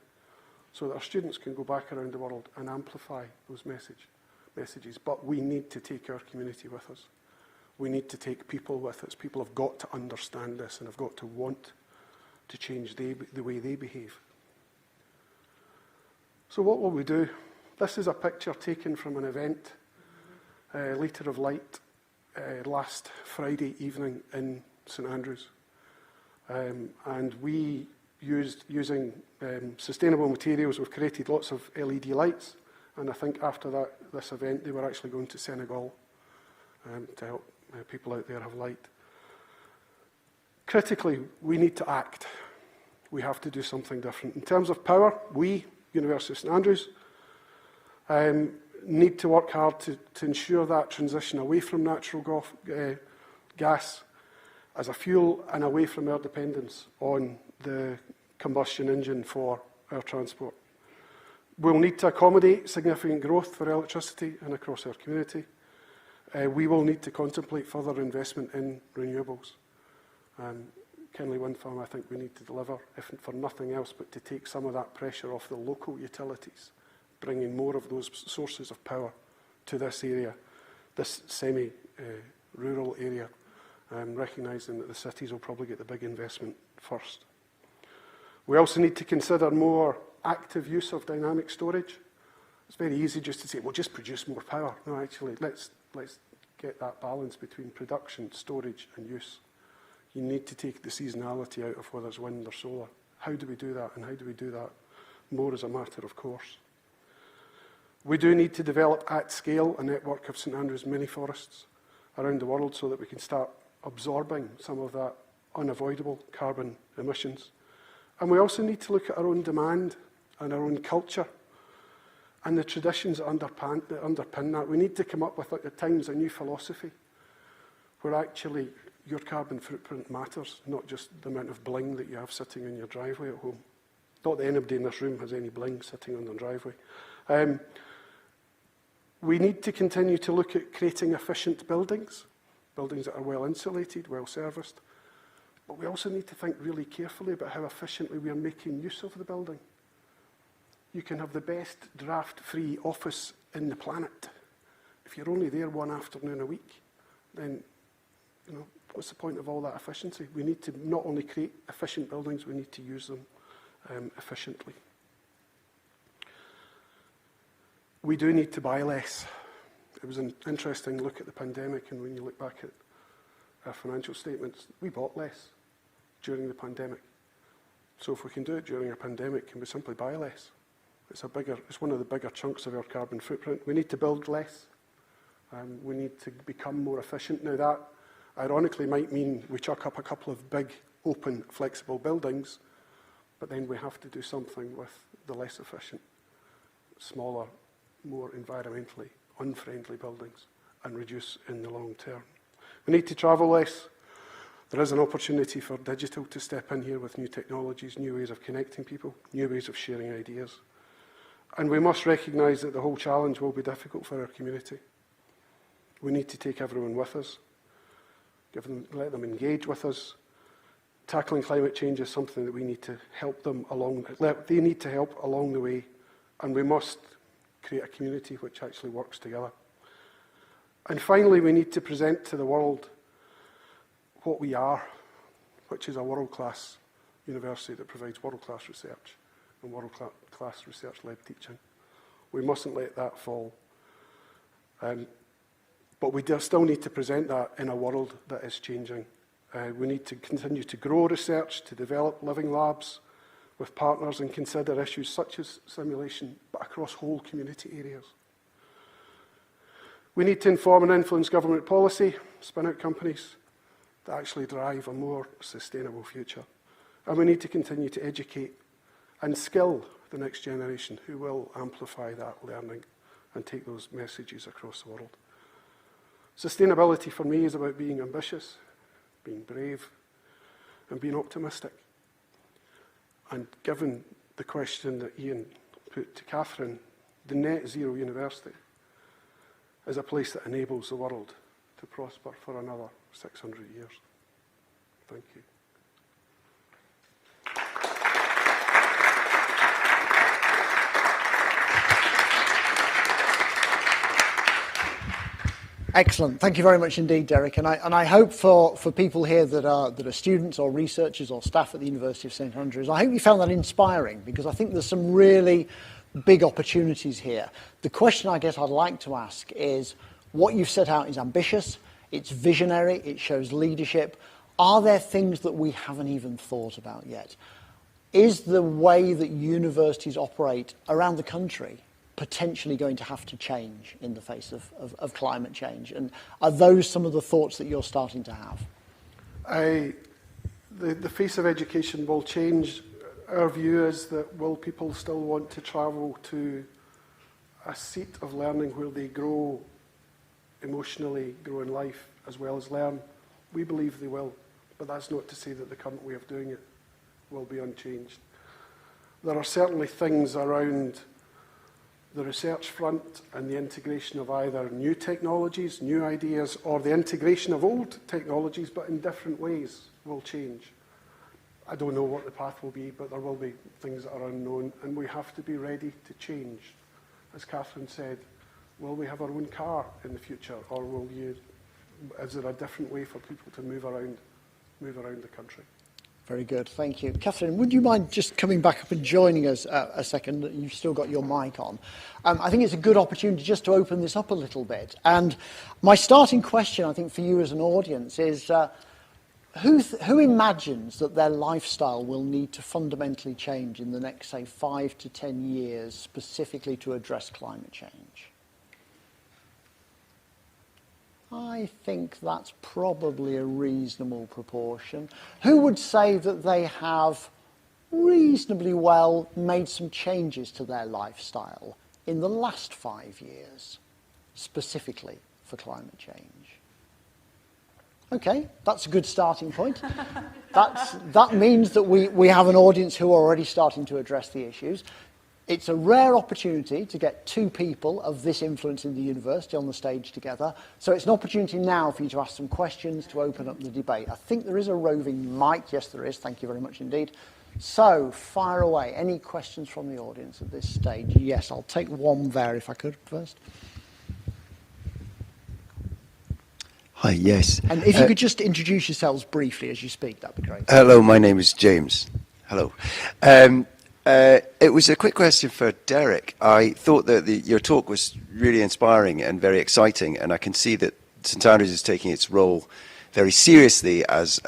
so that our students can go back around the world and amplify those messages. But we need to take our community with us. We need to take people with us. People have got to understand this and have got to want to change the way they behave. So what will we do? This is a picture taken from an event, Liter of Light, last Friday evening in St Andrews. And we using sustainable materials, we've created lots of LED lights. And I think after this event, they were actually going to Senegal to help people out there have light. Critically, we need to act. We have to do something different. In terms of power, we, University of St Andrews, need to work hard to ensure that transition away from natural gas as a fuel and away from our dependence on the combustion engine for our transport. We'll need to accommodate significant growth for electricity and across our community. We will need to contemplate further investment in renewables. Kenley Wind Farm, I think we need to deliver, if for nothing else, but to take some of that pressure off the local utilities, bringing more of those sources of power to this area, this semi-rural area, recognising that the cities will probably get the big investment first. We also need to consider more active use of dynamic storage. It's very easy just to say, well, just produce more power. No, actually, let's get that balance between production, storage and use. You need to take the seasonality out of whether it's wind or solar. How do we do that? And how do we do that more as a matter of course? We do need to develop at scale a network of St Andrews mini forests around the world so that we can start absorbing some of that unavoidable carbon emissions. And we also need to look at our own demand and our own culture and the traditions that underpin that. We need to come up with, at times, a new philosophy where actually your carbon footprint matters, not just the amount of bling that you have sitting in your driveway at home. Not that anybody in this room has any bling sitting on their driveway. We need to continue to look at creating efficient buildings that are well insulated, well serviced. But we also need to think really carefully about how efficiently we are making use of the building. You can have the best draft-free office in the planet. If you're only there one afternoon a week, then You know, what's the point of all that efficiency? We need to not only create efficient buildings, we need to use them efficiently. We do need to buy less. It was an interesting look at the pandemic, and when you look back at our financial statements, we bought less during the pandemic. So if we can do it during a pandemic, can we simply buy less? It's one of the bigger chunks of our carbon footprint. We need to build less. We need to become more efficient. Now that, ironically, might mean we chuck up a couple of big, open, flexible buildings, but then we have to do something with the less efficient, smaller, more environmentally unfriendly buildings and reduce in the long term. We need to travel less. There is an opportunity for digital to step in here with new technologies, new ways of connecting people, new ways of sharing ideas. And we must recognise that the whole challenge will be difficult for our community. We need to take everyone with us, let them engage with us. Tackling climate change is something that we need to help them along. They need to help along the way, and we must create a community which actually works together. And finally, we need to present to the world what we are, which is a world-class university that provides world-class research and world-class research-led teaching. We mustn't let that fall. But we still need to present that in a world that is changing. We need to continue to grow research, to develop living labs with partners and consider issues such as simulation, but across whole community areas. We need to inform and influence government policy, spin out companies that actually drive a more sustainable future. And we need to continue to educate and skill the next generation who will amplify that learning and take those messages across the world. Sustainability for me is about being ambitious, being brave, and being optimistic. And given the question that Ian put to Catherine, the net zero university is a place that enables the world to prosper for another 600 years. Thank you. Excellent. Thank you very much indeed, Derek. And I hope for people here that are students or researchers or staff at the University of St Andrews, I hope you found that inspiring, because I think there's some really big opportunities here. The question I guess I'd like to ask is, what you've set out is ambitious, it's visionary, it shows leadership. Are there things that we haven't even thought about yet? Is the way that universities operate around the country potentially going to have to change in the face of climate change? And are those some of the thoughts that you're starting to have? The face of education will change. Our view is that will people still want to travel to a seat of learning where they grow emotionally, grow in life, as well as learn? We believe they will, but that's not to say that the current way of doing it will be unchanged. There are certainly things around the research front and the integration of either new technologies, new ideas, or the integration of old technologies, but in different ways, will change. I don't know what the path will be, but there will be things that are unknown, and we have to be ready to change. As Catherine said, will we have our own car in the future, or is there a different way for people to move around the country? Very good, thank you. Catherine, would you mind just coming back up and joining us a second? You've still got your mic on. I think it's a good opportunity just to open this up a little bit. And my starting question, I think, for you as an audience is, who imagines that their lifestyle will need to fundamentally change in the next, say, 5 to 10 years, specifically to address climate change? I think that's probably a reasonable proportion. Who would say that they have reasonably well made some changes to their lifestyle in the last 5 years, specifically for climate change? Okay, that's a good starting point. That means that we have an audience who are already starting to address the issues. It's a rare opportunity to get two people of this influence in the university on the stage together. So it's an opportunity now for you to ask some questions, to open up the debate. I think there is a roving mic. Yes, there is. Thank you very much indeed. So, fire away. Any questions from the audience at this stage? Yes, I'll take one there if I could first. Hi, yes. And if you could just introduce yourselves briefly as you speak, that'd be great. Hello, my name is James. Hello. It was a quick question for Derek. I thought that your talk was really inspiring and very exciting, and I can see that St Andrews is taking its role very seriously as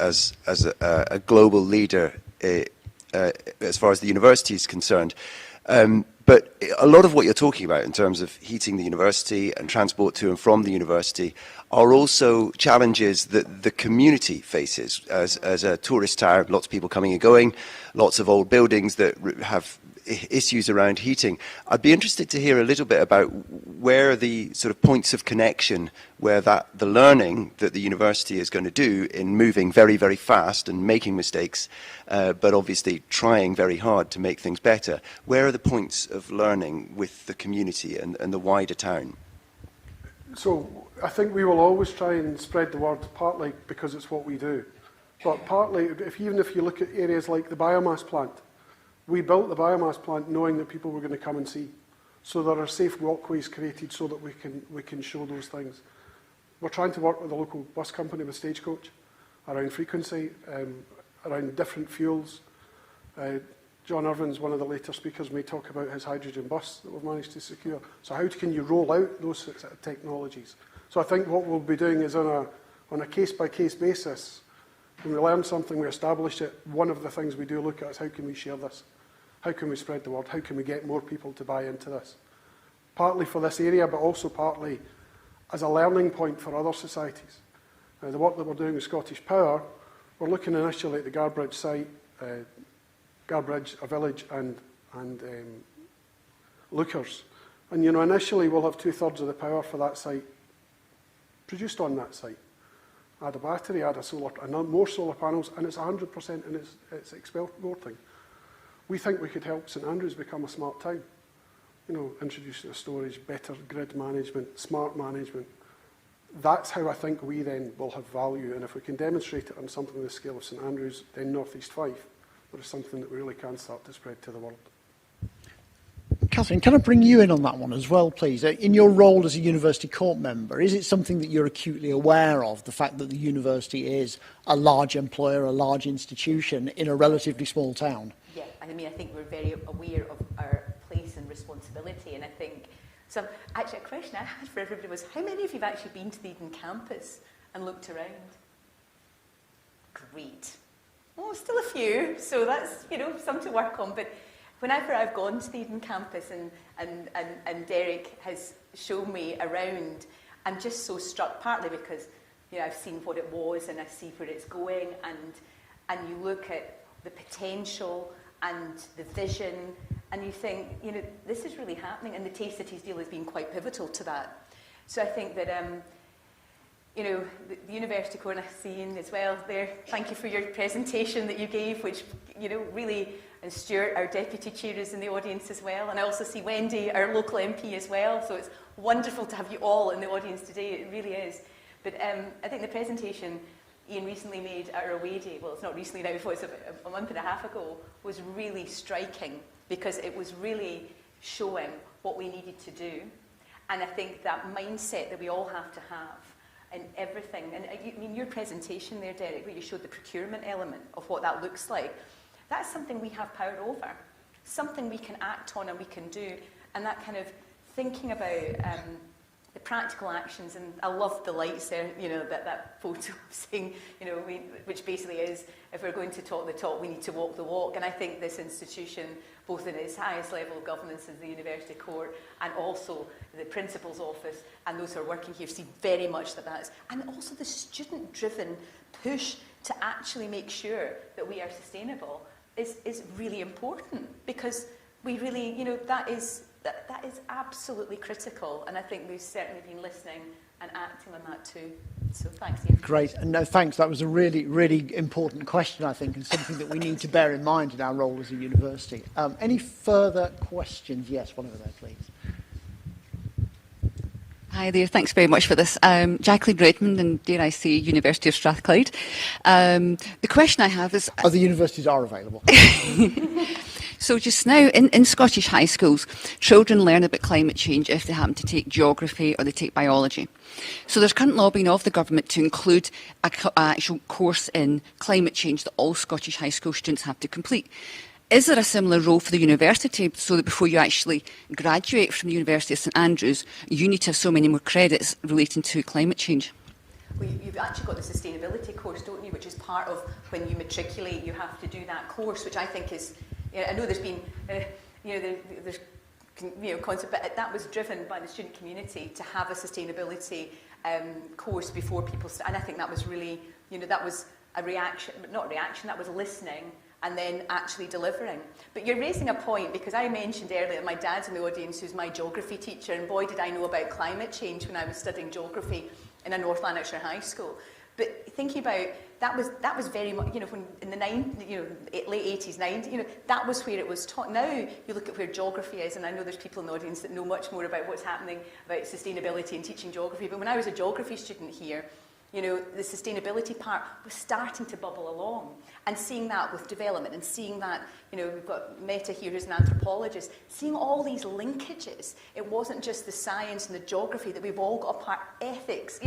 a global leader as far as the university is concerned. But a lot of what you're talking about in terms of heating the university and transport to and from the university are also challenges that the community faces as a tourist town, lots of people coming and going, lots of old buildings that have issues around heating. I'd be interested to hear a little bit about where are the sort of points of connection where the learning that the university is going to do in moving very, very fast and making mistakes, but obviously trying very hard to make things better. Where are the points of learning with the community and the wider town? So I think we will always try and spread the word, partly because it's what we do, but partly, even if you look at areas like the biomass plant, we built the biomass plant knowing that people were going to come and see. So there are safe walkways created so that we can show those things. We're trying to work with the local bus company, with Stagecoach, around frequency, around different fuels. John Irvin's one of the later speakers may talk about his hydrogen bus that we've managed to secure. So how can you roll out those sorts of technologies? So I think what we'll be doing is on a case-by-case basis. When we learn something, we establish it. One of the things we do look at is how can we share this? How can we spread the word? How can we get more people to buy into this? Partly for this area, but also partly as a learning point for other societies. The work that we're doing with Scottish Power, we're looking initially at the Garbridge site, Garbridge, a village, and Lookers. And initially we'll have 2/3 of the power for that site produced on that site. Add a battery, add more solar panels, and it's 100% and it's exporting. We think we could help St Andrews become a smart town. Introducing a storage, better grid management, smart management. That's how I think we then will have value. And if we can demonstrate it on something on the scale of St Andrews, then North East Fife, there is something that we really can start to spread to the world. Catherine, can I bring you in on that one as well, please? In your role as a university court member, is it something that you're acutely aware of, the fact that the university is a large employer, a large institution in a relatively small town? Yeah, I think we're very aware of our place and responsibility, and I think actually a question I had for everybody was, how many of you have actually been to the Eden campus and looked around? Great. Oh, still a few, so that's some to work on. But whenever I've gone to the Eden campus and Derek has shown me around, I'm just so struck, partly because I've seen what it was and I see where it's going, and you look at the potential and the vision, and you think, this is really happening, and the Taste Cities deal has been quite pivotal to that. So I think that, the University Court, and I've seen as well there, thank you for your presentation that you gave, which, really, and Stuart, our deputy chair, is in the audience as well, and I also see Wendy, our local MP as well, so it's wonderful to have you all in the audience today, it really is. But I think the presentation Ian recently made at our away day, well, it's not recently now, it was a month and a half ago, was really striking because it was really showing what we needed to do. And I think that mindset that we all have to have in everything, and your presentation there, Derek, where you showed the procurement element of what that looks like, that's something we have power over, something we can act on and we can do, and that kind of thinking about the practical actions, and I love the lights there, that photo saying, which basically is, if we're going to talk the talk, we need to walk the walk. And I think this institution, both in its highest level of governance as the University Court, and also the Principal's Office, and those who are working here, see very much that is, and also the student-driven push to actually make sure that we are sustainable is really important, because we really, that is absolutely critical, and I think we've certainly been listening and acting on that too. So thanks, Ian. Great, and no, thanks. That was a really, really important question, I think, and something that we need to bear in mind in our role as a university. Any further questions? Yes, one over there, please. Hi there, thanks very much for this. Jacqueline Redmond, and dare I say, University of Strathclyde. The question I have is... The universities are available. So just now, in Scottish high schools, children learn about climate change if they happen to take geography or they take biology. So there's current lobbying of the government to include an actual course in climate change that all Scottish high school students have to complete. Is there a similar role for the university, so that before you actually graduate from the University of St Andrews, you need to have so many more credits relating to climate change? Well, you've actually got the sustainability course, don't you, which is part of when you matriculate, you have to do that course, which I think is, I know there's been, there's concept, but that was driven by the student community to have a sustainability course before people start, and I think that was really, that was a reaction, not a reaction, that was listening and then actually delivering. But you're raising a point, because I mentioned earlier my dad's in the audience, who's my geography teacher, and boy did I know about climate change when I was studying geography in a North Lanarkshire high school. But thinking about, that was very much, when in the late 80s, 90s, that was where it was taught. Now you look at where geography is, and I know there's people in the audience that know much more about what's happening about sustainability and teaching geography, but when I was a geography student here, the sustainability part was starting to bubble along, and seeing that with development, and seeing that, we've got Meta here who's an anthropologist, seeing all these linkages. It wasn't just the science and the geography, that we've all got a part, ethics,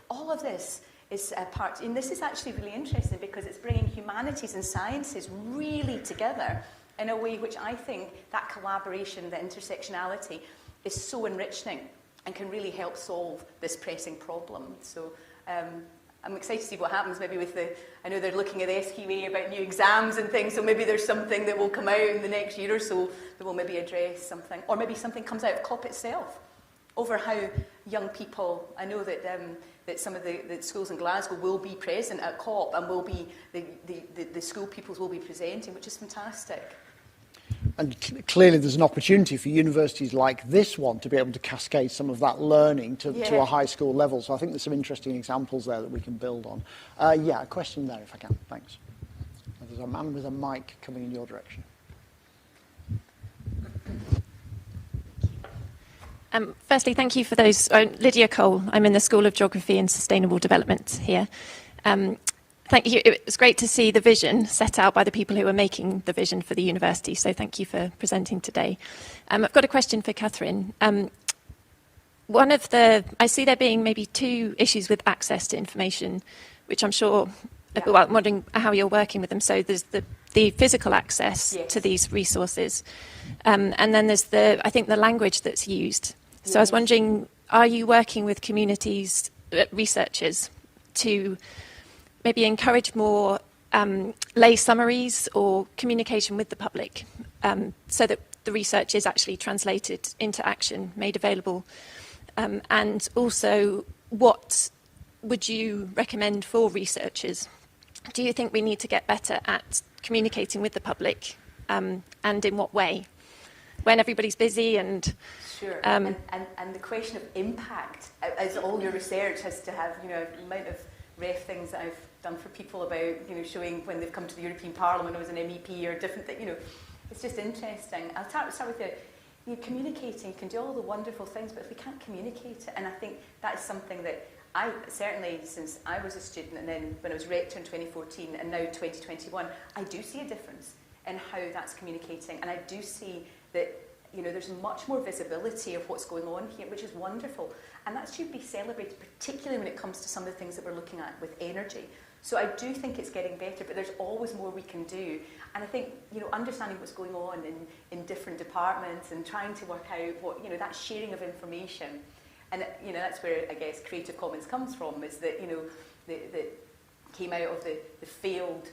all of this is a part, and this is actually really interesting because it's bringing humanities and sciences really together in a way which I think that collaboration, the intersectionality, is so enriching and can really help solve this pressing problem. So I'm excited to see what happens maybe with I know they're looking at the SQA about new exams and things, so maybe there's something that will come out in the next year or so that will maybe address something, or maybe something comes out of COP itself over how young people, I know that that some of the schools in Glasgow will be present at COP, and will be, the school pupils will be presenting, which is fantastic. And clearly there's an opportunity for universities like this one to be able to cascade some of that learning to a high school level. So I think there's some interesting examples there that we can build on. A question there if I can. Thanks. There's a man with a mic coming in your direction. Firstly, thank you for those. Lydia Cole, I'm in the School of Geography and Sustainable Development here. Thank you. It was great to see the vision set out by the people who are making the vision for the university, so thank you for presenting today. I've got a question for Catherine. I see there being maybe two issues with access to information, which I'm sure, well, I'm wondering how you're working with them. So there's the physical access to these resources, and then there's I think the language that's used. So I was wondering, are you working with communities, researchers, to maybe encourage more lay summaries or communication with the public, so that the research is actually translated into action, made available? And also, what would you recommend for researchers? Do you think we need to get better at communicating with the public, and in what way? When everybody's busy and... Sure, and the question of impact, as all your research has to have, the amount of ref things that I've done for people about, showing when they've come to the European Parliament as an MEP or different things, it's just interesting. I'll start with communicating. You can do all the wonderful things, but if we can't communicate it, and I think that is something that I certainly, since I was a student, and then when I was rector in 2014 and now 2021, I do see a difference in how that's communicating, and I do see that there's much more visibility of what's going on here, which is wonderful. And that should be celebrated, particularly when it comes to some of the things that we're looking at with energy. So I do think it's getting better, but there's always more we can do. And I think, understanding what's going on in different departments and trying to work out what, that sharing of information. And, that's where, I guess, Creative Commons comes from, is that, that came out of the failed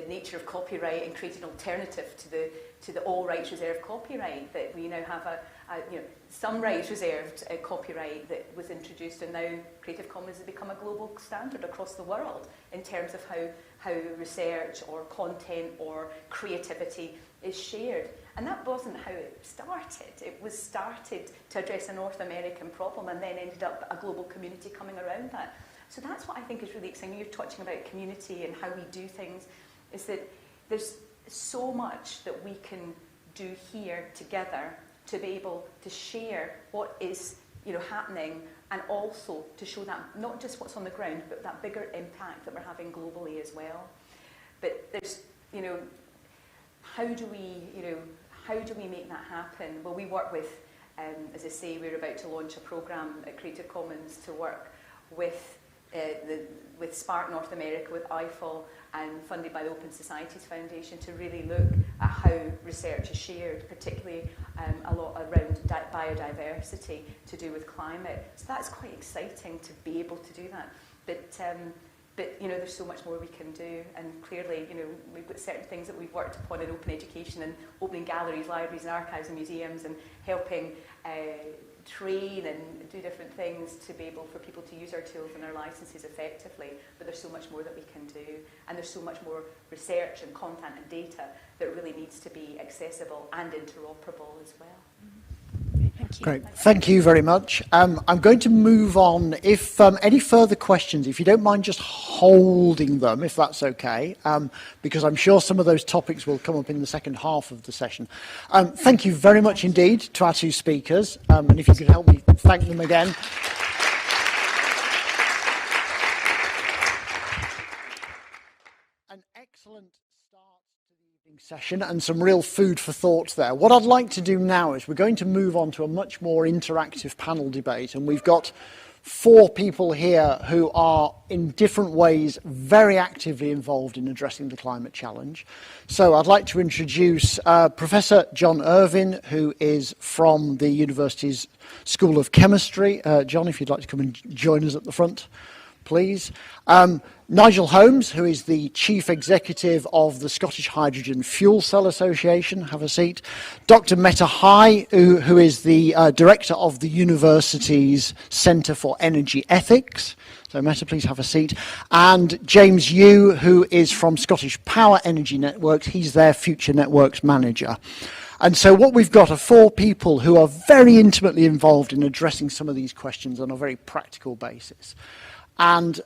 nature of copyright and created an alternative to the all rights reserved copyright, that we now have some rights reserved copyright that was introduced, and now Creative Commons has become a global standard across the world in terms of how research or content or creativity is shared. And that wasn't how it started. It was started to address a North American problem and then ended up a global community coming around that. So that's what I think is really exciting. You're touching about community and how we do things, is that there's so much that we can do here together to be able to share what is happening, and also to show that not just what's on the ground, but that bigger impact that we're having globally as well. But there's, how do we, how do we make that happen? Well, we work with, as I say, we're about to launch a programme at Creative Commons to work with with Spark North America, with IFL, and funded by the Open Societies Foundation, to really look at how research is shared, particularly a lot around biodiversity to do with climate. So that's quite exciting to be able to do that. But you know, there's so much more we can do, and clearly, you know, we've got certain things that we've worked upon in open education and opening galleries, libraries, and archives and museums, and helping train and do different things to be able for people to use our tools and our licenses effectively. But there's so much more that we can do, and there's so much more research and content and data that really needs to be accessible and interoperable as well. Thank you. Great. Thank you very much. I'm going to move on. If any further questions, if you don't mind just holding them, if that's okay, because I'm sure some of those topics will come up in the second half of the session. Thank you very much indeed to our two speakers. And if you could help me thank them again. An excellent start to the evening session and some real food for thought there. What I'd like to do now is we're going to move on to a much more interactive panel debate, and we've got 4 people here who are in different ways very actively involved in addressing the climate challenge. So I'd like to introduce Professor John Irvin, who is from the university's School of Chemistry. John, if you'd like to come and join us at the front, please. Nigel Holmes, who is the Chief Executive of the Scottish Hydrogen Fuel Cell Association, have a seat. Dr. Meta Hai, who is the Director of the university's Centre for Energy Ethics. So Meta, please have a seat. And James Yu, who is from Scottish Power Energy Networks. He's their Future Networks Manager. And so what we've got are 4 people who are very intimately involved in addressing some of these questions on a very practical basis. And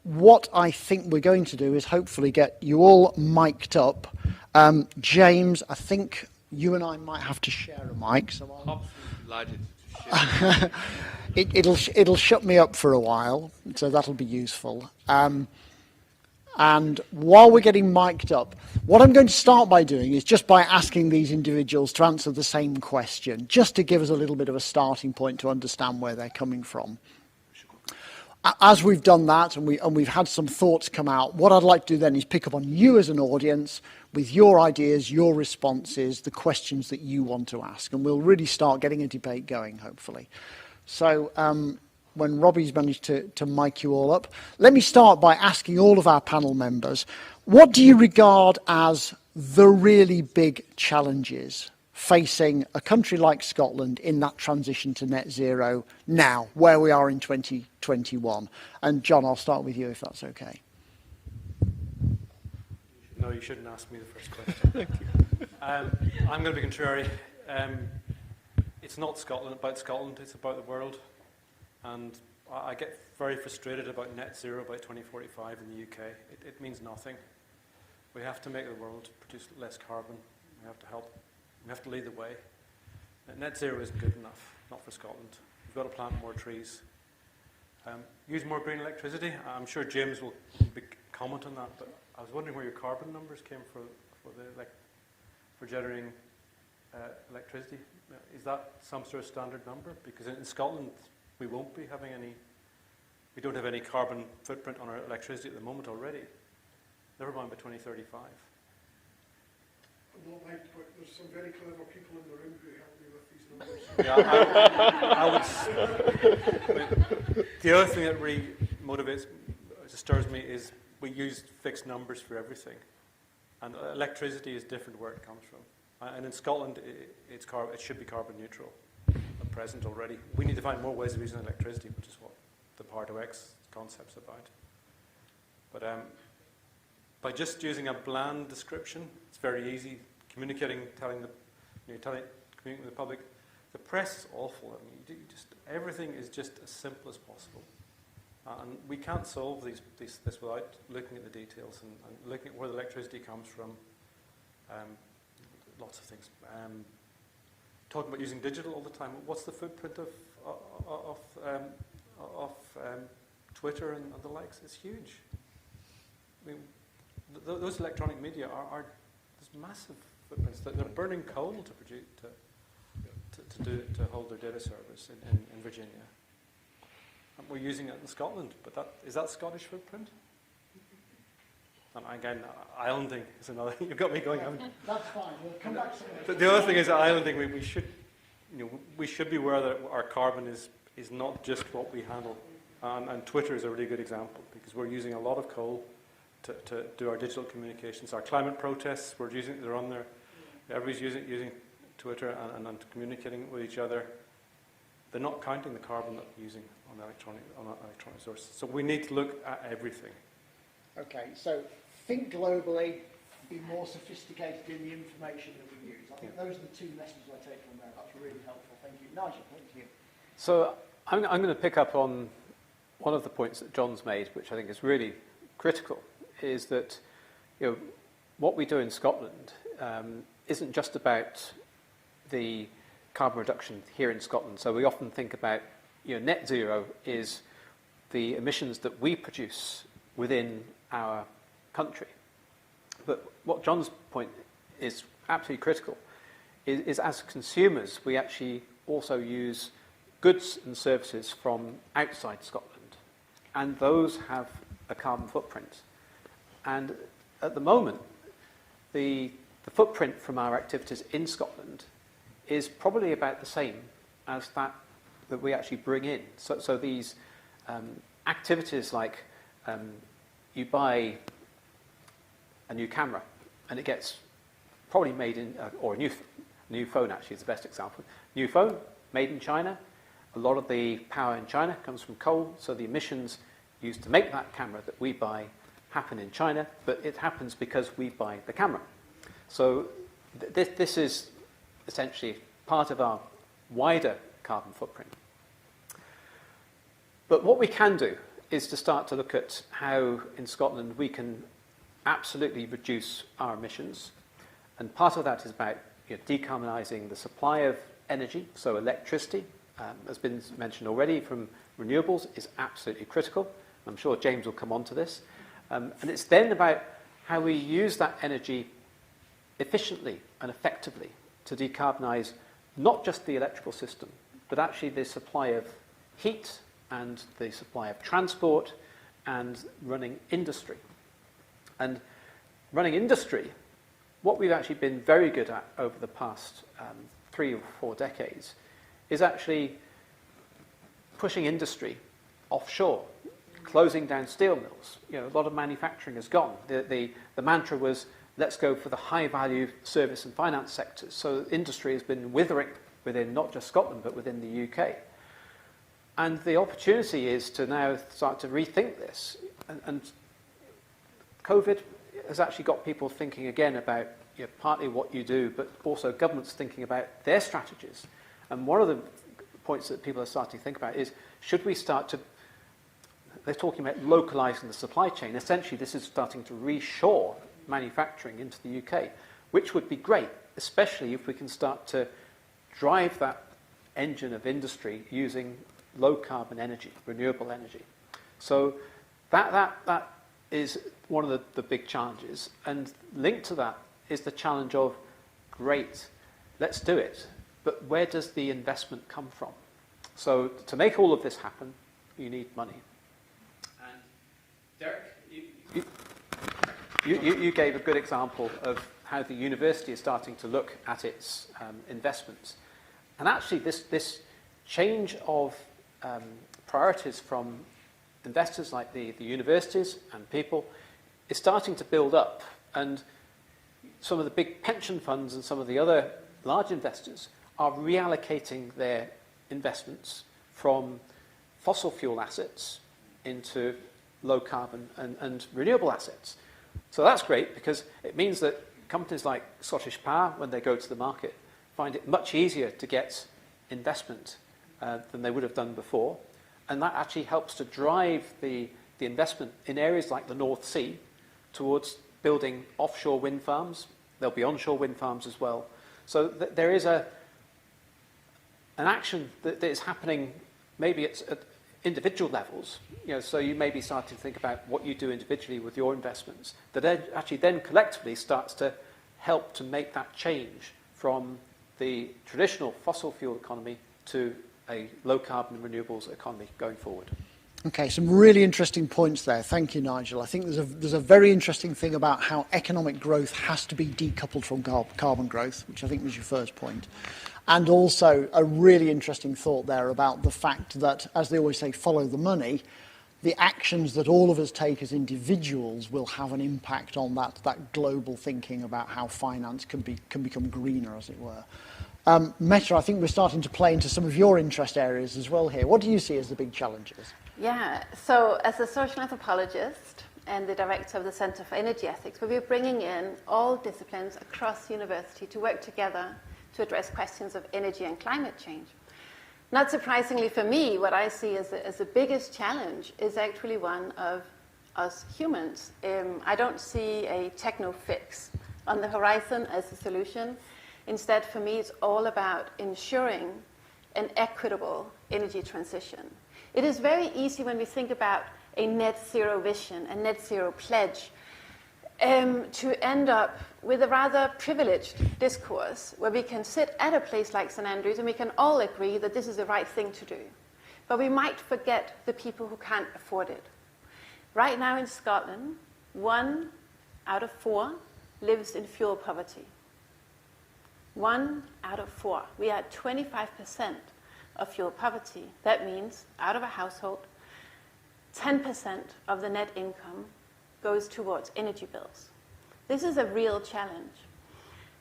what I think we're going to do is hopefully get you all mic'd up. James, I think you and I might have to share a mic. So it'll shut me up for a while, so that'll be useful. And while we're getting mic'd up, what I'm going to start by doing is just by asking these individuals to answer the same question, just to give us a little bit of a starting point to understand where they're coming from. As we've done that and we've had some thoughts come out, what I'd like to do then is pick up on you as an audience with your ideas, your responses, the questions that you want to ask. And we'll really start getting a debate going, hopefully. So when Robbie's managed to mic you all up, let me start by asking all of our panel members, what do you regard as the really big challenges facing a country like Scotland in that transition to net zero now, where we are in 2021? And John, I'll start with you if that's okay. No, you shouldn't ask me the first question. Thank you. I'm going to be contrary. It's not Scotland, about Scotland, it's about the world. And I get very frustrated about net zero by 2045 in the UK. It means nothing. We have to make the world produce less carbon. We have to help. We have to lead the way. Net zero isn't good enough, not for Scotland. We've got to plant more trees. Use more green electricity. I'm sure James will comment on that, but I was wondering where your carbon numbers came for generating electricity. Is that some sort of standard number? Because in Scotland, we won't be having any, we don't have any carbon footprint on our electricity at the moment already. Never mind by 2035. I'm not liked, but there's some very clever people in the room who help me with these numbers. Yeah, the other thing that really motivates, disturbs me, is we use fixed numbers for everything. And electricity is different where it comes from. And in Scotland, it should be carbon neutral at present already. We need to find more ways of using electricity, which is what the Power to X concept's about. But by just using a bland description, it's very easy. Communicating, communicating with the public. The press is awful. I mean, everything is just as simple as possible. And we can't solve this without looking at the details and looking at where the electricity comes from. Lots of things. Talking about using digital all the time. What's the footprint of Twitter and the likes? It's huge. I mean, those electronic media are there's massive footprints. They're burning coal to produce to hold their data servers in Virginia. And we're using it in Scotland, but is that Scottish footprint? And again, islanding is another. You've got me going. That's fine. We'll come back to it. The other thing is islanding. We should be aware that our carbon is not just what we handle. And Twitter is a really good example because we're using a lot of coal to do our digital communications. Our climate protests, they're on there. Everybody's using Twitter and communicating with each other. They're not counting the carbon that we're using on electronic sources. So we need to look at everything. Okay, so think globally, be more sophisticated in the information that we use. I think those are the two lessons I take from there. That's really helpful. Thank you. Nigel, thank you. So I'm going to pick up on one of the points that John's made, which I think is really critical, is that what we do in Scotland isn't just about the carbon reduction here in Scotland. So we often think about net zero is the emissions that we produce within our country. But what John's point is absolutely critical is as consumers, we actually also use goods and services from outside Scotland. And those have a carbon footprint. And at the moment, the footprint from our activities in Scotland is probably about the same as that we actually bring in. So these activities like you buy a new camera and it gets probably made in, or a new phone actually is the best example. New phone, made in China. A lot of the power in China comes from coal, so the emissions used to make that camera that we buy happen in China, but it happens because we buy the camera. So this is essentially part of our wider carbon footprint. But what we can do is to start to look at how in Scotland we can absolutely reduce our emissions. And part of that is about decarbonising the supply of energy, so electricity, has been mentioned already from renewables, is absolutely critical. I'm sure James will come on to this. And it's then about how we use that energy efficiently and effectively to decarbonise not just the electrical system, but actually the supply of heat and the supply of transport and running industry. And running industry, what we've actually been very good at over the past 3 or 4 decades is actually pushing industry offshore, closing down steel mills. A lot of manufacturing has gone. The mantra was, let's go for the high-value service and finance sectors. So industry has been withering within not just Scotland, but within the UK. And the opportunity is to now start to rethink this. And COVID has actually got people thinking again about partly what you do, but also governments thinking about their strategies. And one of the points that people are starting to think about is, should we start to, they're talking about localizing the supply chain. Essentially, this is starting to reshore manufacturing into the UK, which would be great, especially if we can start to drive that engine of industry using low-carbon energy, renewable energy. So that is one of the big challenges. And linked to that is the challenge of, great, let's do it, but where does the investment come from? So to make all of this happen, you need money. And Derek, you gave a good example of how the university is starting to look at its investments. And actually this change of priorities from investors like the universities and people is starting to build up. And some of the big pension funds and some of the other large investors are reallocating their investments from fossil fuel assets into low carbon and renewable assets. So that's great because it means that companies like Scottish Power, when they go to the market, find it much easier to get investment than they would have done before. And that actually helps to drive the investment in areas like the North Sea towards building offshore wind farms. There'll be onshore wind farms as well. So there is an action that is happening maybe at individual levels. So you may be starting to think about what you do individually with your investments that actually then collectively starts to help to make that change from the traditional fossil fuel economy to a low-carbon renewables economy going forward. Okay, some really interesting points there. Thank you, Nigel. I think there's a very interesting thing about how economic growth has to be decoupled from carbon growth, which I think was your first point. And also a really interesting thought there about the fact that, as they always say, follow the money. The actions that all of us take as individuals will have an impact on that global thinking about how finance can become greener, as it were. Meta, I think we're starting to play into some of your interest areas as well here. What do you see as the big challenges? Yeah, so as a social anthropologist and the director of the Centre for Energy Ethics, we'll be bringing in all disciplines across the university to work together to address questions of energy and climate change. Not surprisingly for me, what I see as the biggest challenge is actually one of us humans. I don't see a techno fix on the horizon as a solution. Instead, for me, it's all about ensuring an equitable energy transition. It is very easy when we think about a net zero vision, a net zero pledge, to end up with a rather privileged discourse where we can sit at a place like St Andrews and we can all agree that this is the right thing to do. But we might forget the people who can't afford it. Right now in Scotland, 1 out of 4 lives in fuel poverty. 1 out of 4. We are at 25% of fuel poverty. That means out of a household, 10% of the net income goes towards energy bills. This is a real challenge.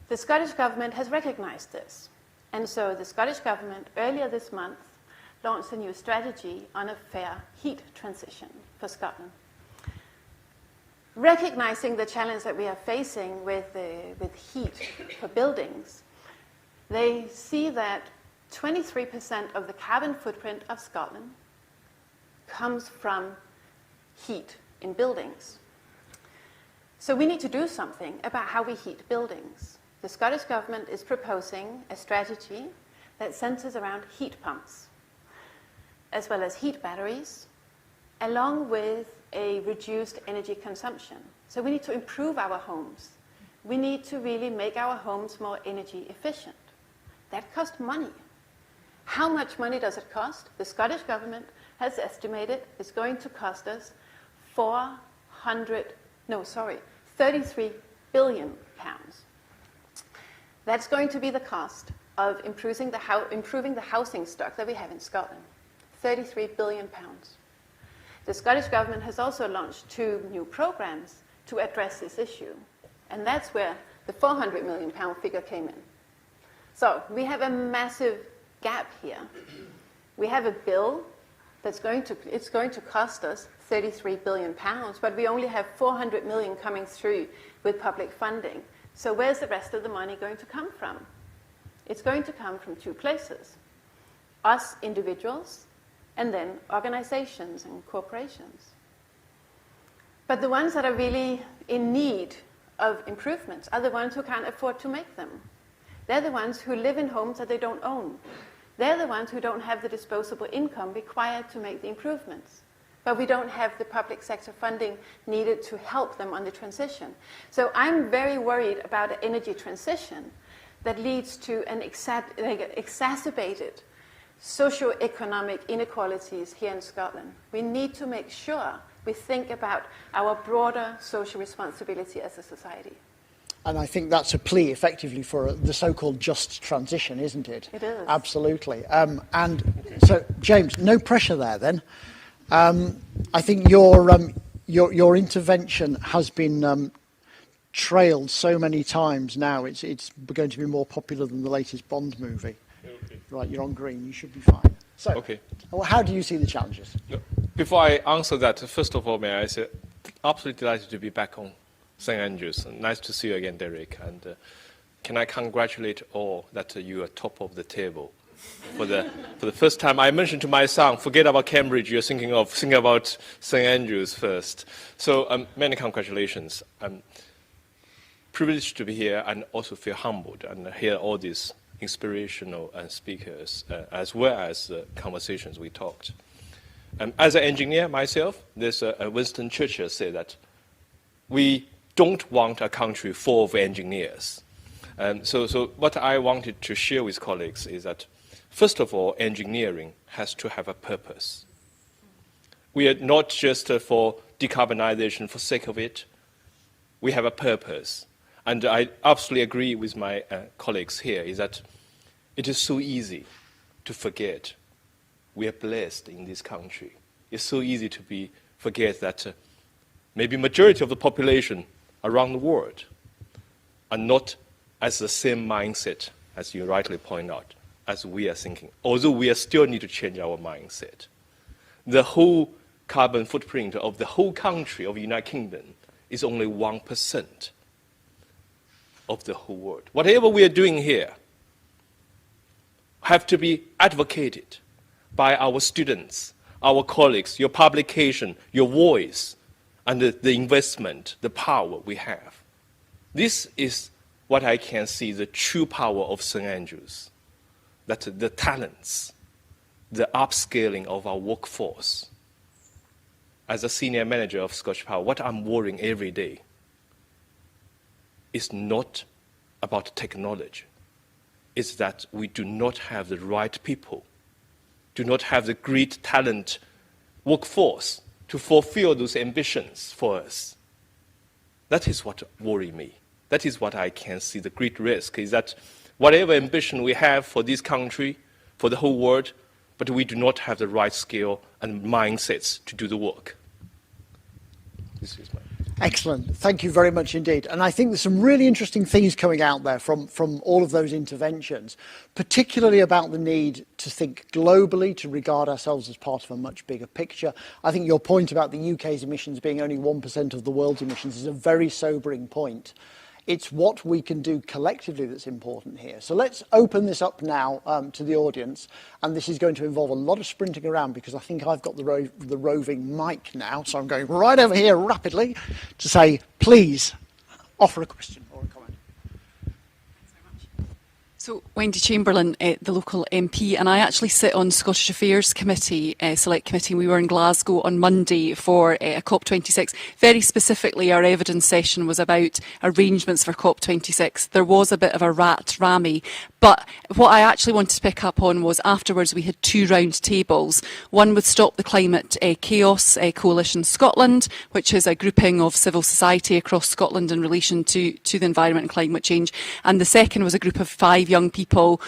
The Scottish Government has recognized this. And so the Scottish Government earlier this month launched a new strategy on a fair heat transition for Scotland. Recognizing the challenge that we are facing with heat for buildings, they see that 23% of the carbon footprint of Scotland comes from heat in buildings. So we need to do something about how we heat buildings. The Scottish Government is proposing a strategy that centres around heat pumps, as well as heat batteries, along with a reduced energy consumption. So we need to improve our homes. We need to really make our homes more energy efficient. That costs money. How much money does it cost? The Scottish Government has estimated it's going to cost us 33 billion pounds. That's going to be the cost of improving the housing stock that we have in Scotland. 33 billion pounds. The Scottish Government has also launched 2 new programs to address this issue. And that's where the 400 million pound figure came in. So we have a massive gap here. We have a bill that's going to cost us 33 billion pounds, but we only have 400 million coming through with public funding. So where's the rest of the money going to come from? It's going to come from 2 places. Us individuals, and then organizations and corporations. But the ones that are really in need of improvements are the ones who can't afford to make them. They're the ones who live in homes that they don't own. They're the ones who don't have the disposable income required to make the improvements. But we don't have the public sector funding needed to help them on the transition. So I'm very worried about an energy transition that leads to an exacerbated socioeconomic inequalities here in Scotland. We need to make sure we think about our broader social responsibility as a society. And I think that's a plea, effectively, for the so-called just transition, isn't it? It is. Absolutely. And so, James, no pressure there, then. I think your intervention has been trailed so many times now. It's going to be more popular than the latest Bond movie. Okay. Right, you're on green. You should be fine. So, Okay. How do you see the challenges? Before I answer that, first of all, may I say, absolutely delighted to be back on St Andrews. Nice to see you again, Derek. And can I congratulate all that you are top of the table? For the first time, I mentioned to my son, forget about Cambridge, you're thinking about St Andrews first. So many congratulations. I'm privileged to be here and also feel humbled and hear all these inspirational speakers, as well as the conversations we talked. As an engineer myself, there's Winston Churchill said that we don't want a country full of engineers. So what I wanted to share with colleagues is that, first of all, engineering has to have a purpose. We are not just for decarbonization for sake of it. We have a purpose. And I absolutely agree with my colleagues here, is that it is so easy to forget we are blessed in this country. It's so easy to forget that maybe majority of the population around the world are not as the same mindset, as you rightly point out, as we are thinking, although we still need to change our mindset. The whole carbon footprint of the whole country of the United Kingdom is only 1% of the whole world. Whatever we are doing here have to be advocated by our students, our colleagues, your publication, your voice, and the investment, the power we have. This is what I can see the true power of St. Andrews, that the talents, the upscaling of our workforce. As a senior manager of Scottish Power, what I'm worrying every day is not about technology. It's that we do not have the right people, do not have the great talent workforce to fulfill those ambitions for us. That is what worries me. That is what I can see the great risk, is that whatever ambition we have for this country, for the whole world, but we do not have the right skill and mindsets to do the work. This is my... Excellent. Thank you very much indeed. And I think there's some really interesting things coming out there from all of those interventions, particularly about the need to think globally, to regard ourselves as part of a much bigger picture. I think your point about the UK's emissions being only 1% of the world's emissions is a very sobering point. It's what we can do collectively that's important here. So let's open this up now to the audience, and this is going to involve a lot of sprinting around because I think I've got the roving mic now, so I'm going right over here rapidly to say, please offer a question or a comment. So, Wendy Chamberlain, the local MP, and I actually sit on Scottish Affairs Committee, Select Committee, and we were in Glasgow on Monday for a COP26. Very specifically, our evidence session was about arrangements for COP26. There was a bit of a rat-rammy, but what I actually wanted to pick up on was afterwards we had two round tables. One with Stop the Climate Chaos Coalition Scotland, which is a grouping of civil society across Scotland in relation to the environment and climate change, and the second was a group of 5 young people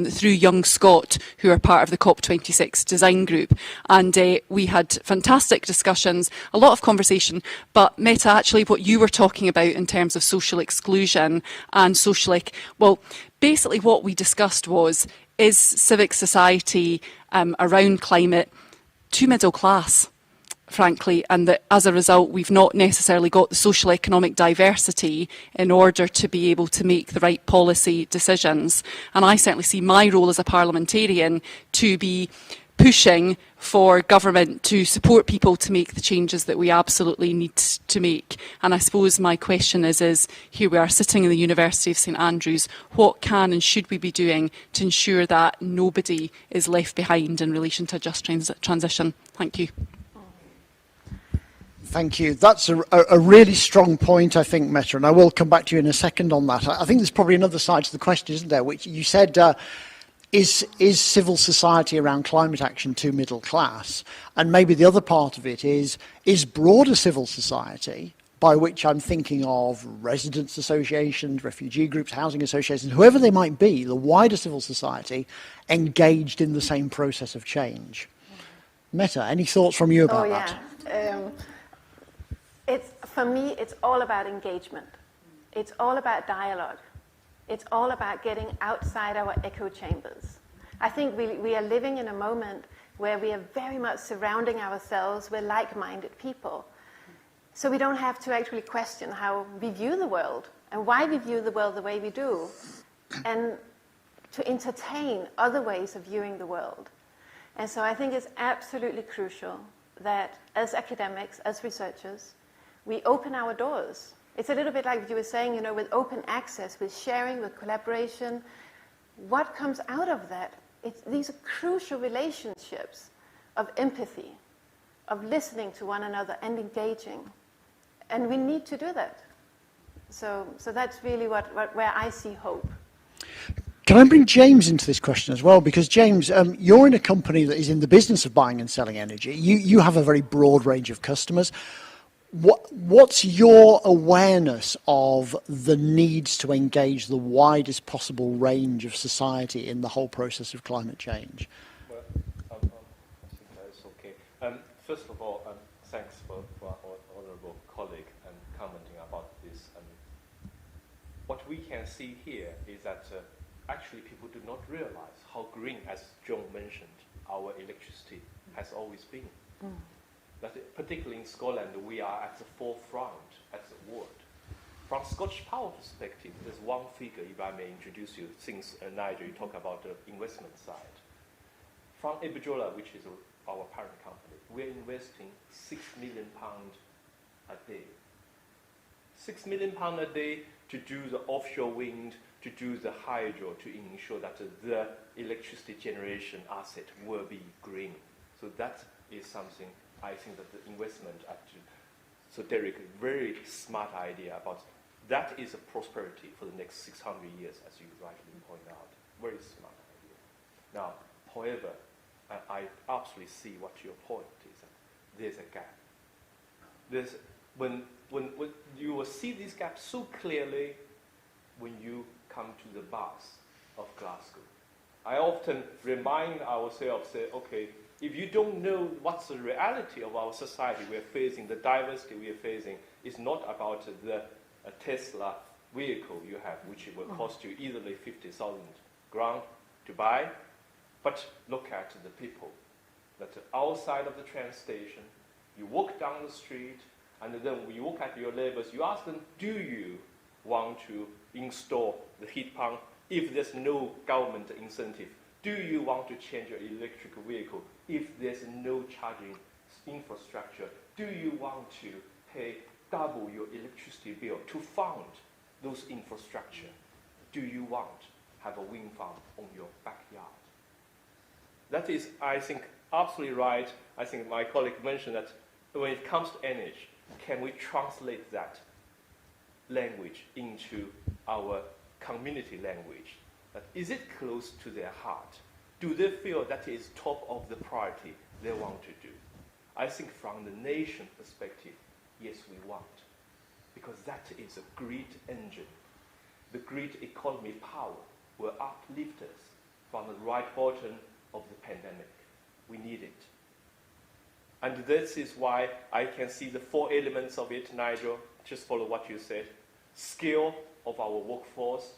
through Young Scot who are part of the COP26 design group. And we had fantastic discussions, a lot of conversation, but Meta, actually what you were talking about in terms of social exclusion and well, basically what we discussed was, is civic society around climate too middle class? Frankly, and that as a result we've not necessarily got the social economic diversity in order to be able to make the right policy decisions. And I certainly see my role as a parliamentarian to be pushing for government to support people to make the changes that we absolutely need to make. And I suppose my question is here we are sitting in the University of St Andrews, what can and should we be doing to ensure that nobody is left behind in relation to a just transition? Thank you. Thank you. That's a really strong point, I think, Meta, and I will come back to you in a second on that. I think there's probably another side to the question, isn't there, which you said, is civil society around climate action too middle class? And maybe the other part of it is broader civil society, by which I'm thinking of residents' associations, refugee groups, housing associations, whoever they might be, the wider civil society, engaged in the same process of change. Meta, any thoughts from you about that? For me, it's all about engagement. It's all about dialogue. It's all about getting outside our echo chambers. I think we are living in a moment where we are very much surrounding ourselves with like-minded people. So we don't have to actually question how we view the world and why we view the world the way we do, and to entertain other ways of viewing the world. And so I think it's absolutely crucial that as academics, as researchers, we open our doors. It's a little bit like you were saying, you know, with open access, with sharing, with collaboration. What comes out of that? These are crucial relationships of empathy, of listening to one another and engaging. And we need to do that. So that's really where I see hope. Can I bring James into this question as well? Because James, you're in a company that is in the business of buying and selling energy. You have a very broad range of customers. What's your awareness of the needs to engage the widest possible range of society in the whole process of climate change? Well, I think that's okay. First of all, thanks for our honourable colleague commenting about this. What we can see here is that actually people do not realize how green, as John mentioned, our electricity has always been. That particularly in Scotland, we are at the forefront as a world. From Scottish Power perspective, there's one figure, if I may introduce you, since Nigel, you talk about the investment side. From Iberdrola, which is our parent company, we're investing £6 million a day. £6 million a day to do the offshore wind, to do the hydro, to ensure that the electricity generation asset will be green. So that is something I think that the investment actually, so Derek, very smart idea about that is a prosperity for the next 600 years, as you rightly point out. Very smart idea. Now, however, I absolutely see what your point is. There's a gap. There's, when you will see this gap so clearly when you come to the bars of Glasgow. I often remind ourselves, say, okay, if you don't know what's the reality of our society we're facing, the diversity we are facing, is not about the Tesla vehicle you have, which will cost you easily 50,000 grand to buy, but look at the people that are outside of the train station. You walk down the street, and then when you look at your neighbors, you ask them, do you want to install the heat pump if there's no government incentive? Do you want to change your electric vehicle if there's no charging infrastructure? Do you want to pay double your electricity bill to fund those infrastructure? Do you want to have a wind farm on your backyard? That is, I think, absolutely right. I think my colleague mentioned that when it comes to energy, can we translate that language into our community language? That is it close to their heart? Do they feel that is top of the priority they want to do? I think from the nation perspective, yes, we want. Because that is a great engine. The great economy power will uplift us from the right bottom of the pandemic. We need it. And this is why I can see the 4 elements of it, Nigel, just follow what you said. Skill of our workforce,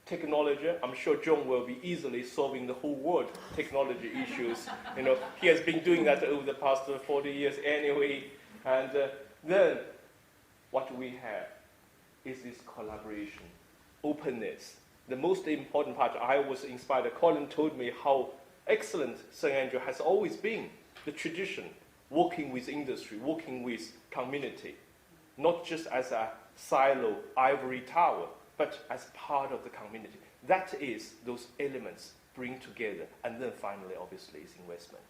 technology. I'm sure John will be easily solving the whole world technology issues. You know, he has been doing that over the past 40 years anyway. And then what we have is this collaboration, openness. The most important part, I was inspired. Colin told me how excellent St. Andrew has always been, the tradition, working with industry, working with community, not just as a silo, ivory tower, but as part of the community. That is those elements bring together. And then finally, obviously, is investment.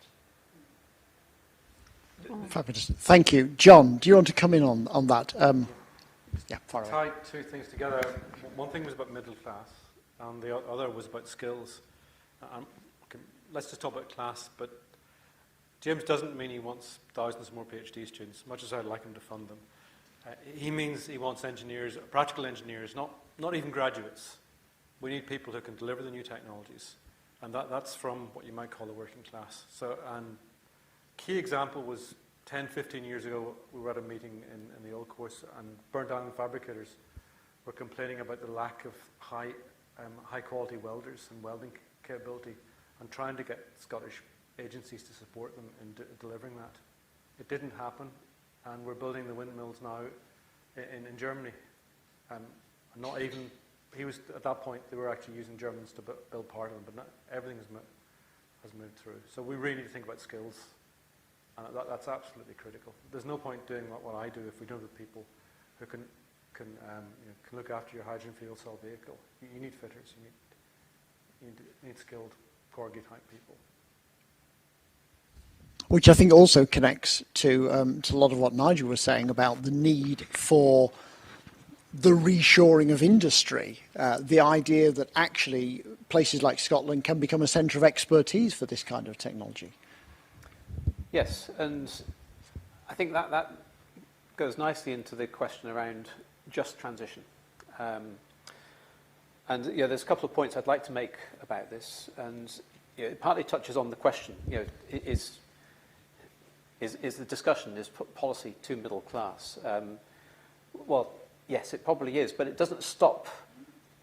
Fabulous. Thank you. John, do you want to come in on that? Yeah, far away. Tie 2 things together. One thing was about middle class, and the other was about skills. Okay, let's just talk about class, but James doesn't mean he wants thousands more PhD students, much as I'd like him to fund them. He means he wants engineers, practical engineers, not even graduates. We need people who can deliver the new technologies. And that's from what you might call the working class. So, and key example was 10, 15 years ago, we were at a meeting in the old course, and Burnt Island fabricators were complaining about the lack of high quality welders and welding capability, and trying to get Scottish agencies to support them in delivering that. It didn't happen. And we're building the windmills now in Germany. Not even, he was, at that point, they were actually using Germans to build part of them, but not, everything has moved through. So we really need to think about skills, and that's absolutely critical. There's no point doing what I do if we don't have people who can look after your hydrogen fuel cell vehicle. You need fitters, you need skilled Corgi type people. Which I think also connects to a lot of what Nigel was saying about the need for the reshoring of industry, the idea that actually places like Scotland can become a centre of expertise for this kind of technology. Yes, and I think that goes nicely into the question around just transition. And there's a couple of points I'd like to make about this, and it partly touches on the question: is the discussion, is policy too middle class? Well, yes, it probably is, but it doesn't stop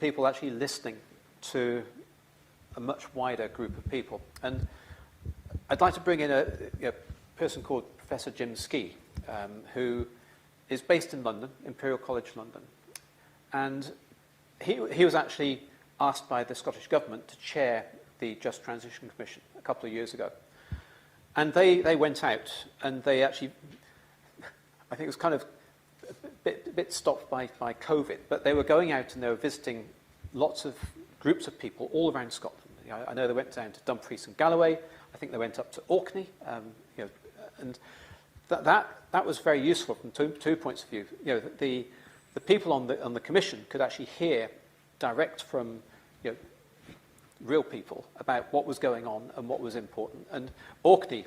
people actually listening to a much wider group of people. And I'd like to bring in a person called Professor Jim Skee, who is based in London, Imperial College London, and he was actually asked by the Scottish Government to chair the Just Transition Commission a couple of years ago. And they went out and they actually, I think it was kind of a bit stopped by COVID, but they were going out and they were visiting lots of groups of people all around Scotland. I know they went down to Dumfries and Galloway. I think they went up to Orkney, and that was very useful from two points of view. The people on the commission could actually hear direct from real people about what was going on and what was important. And Orkney,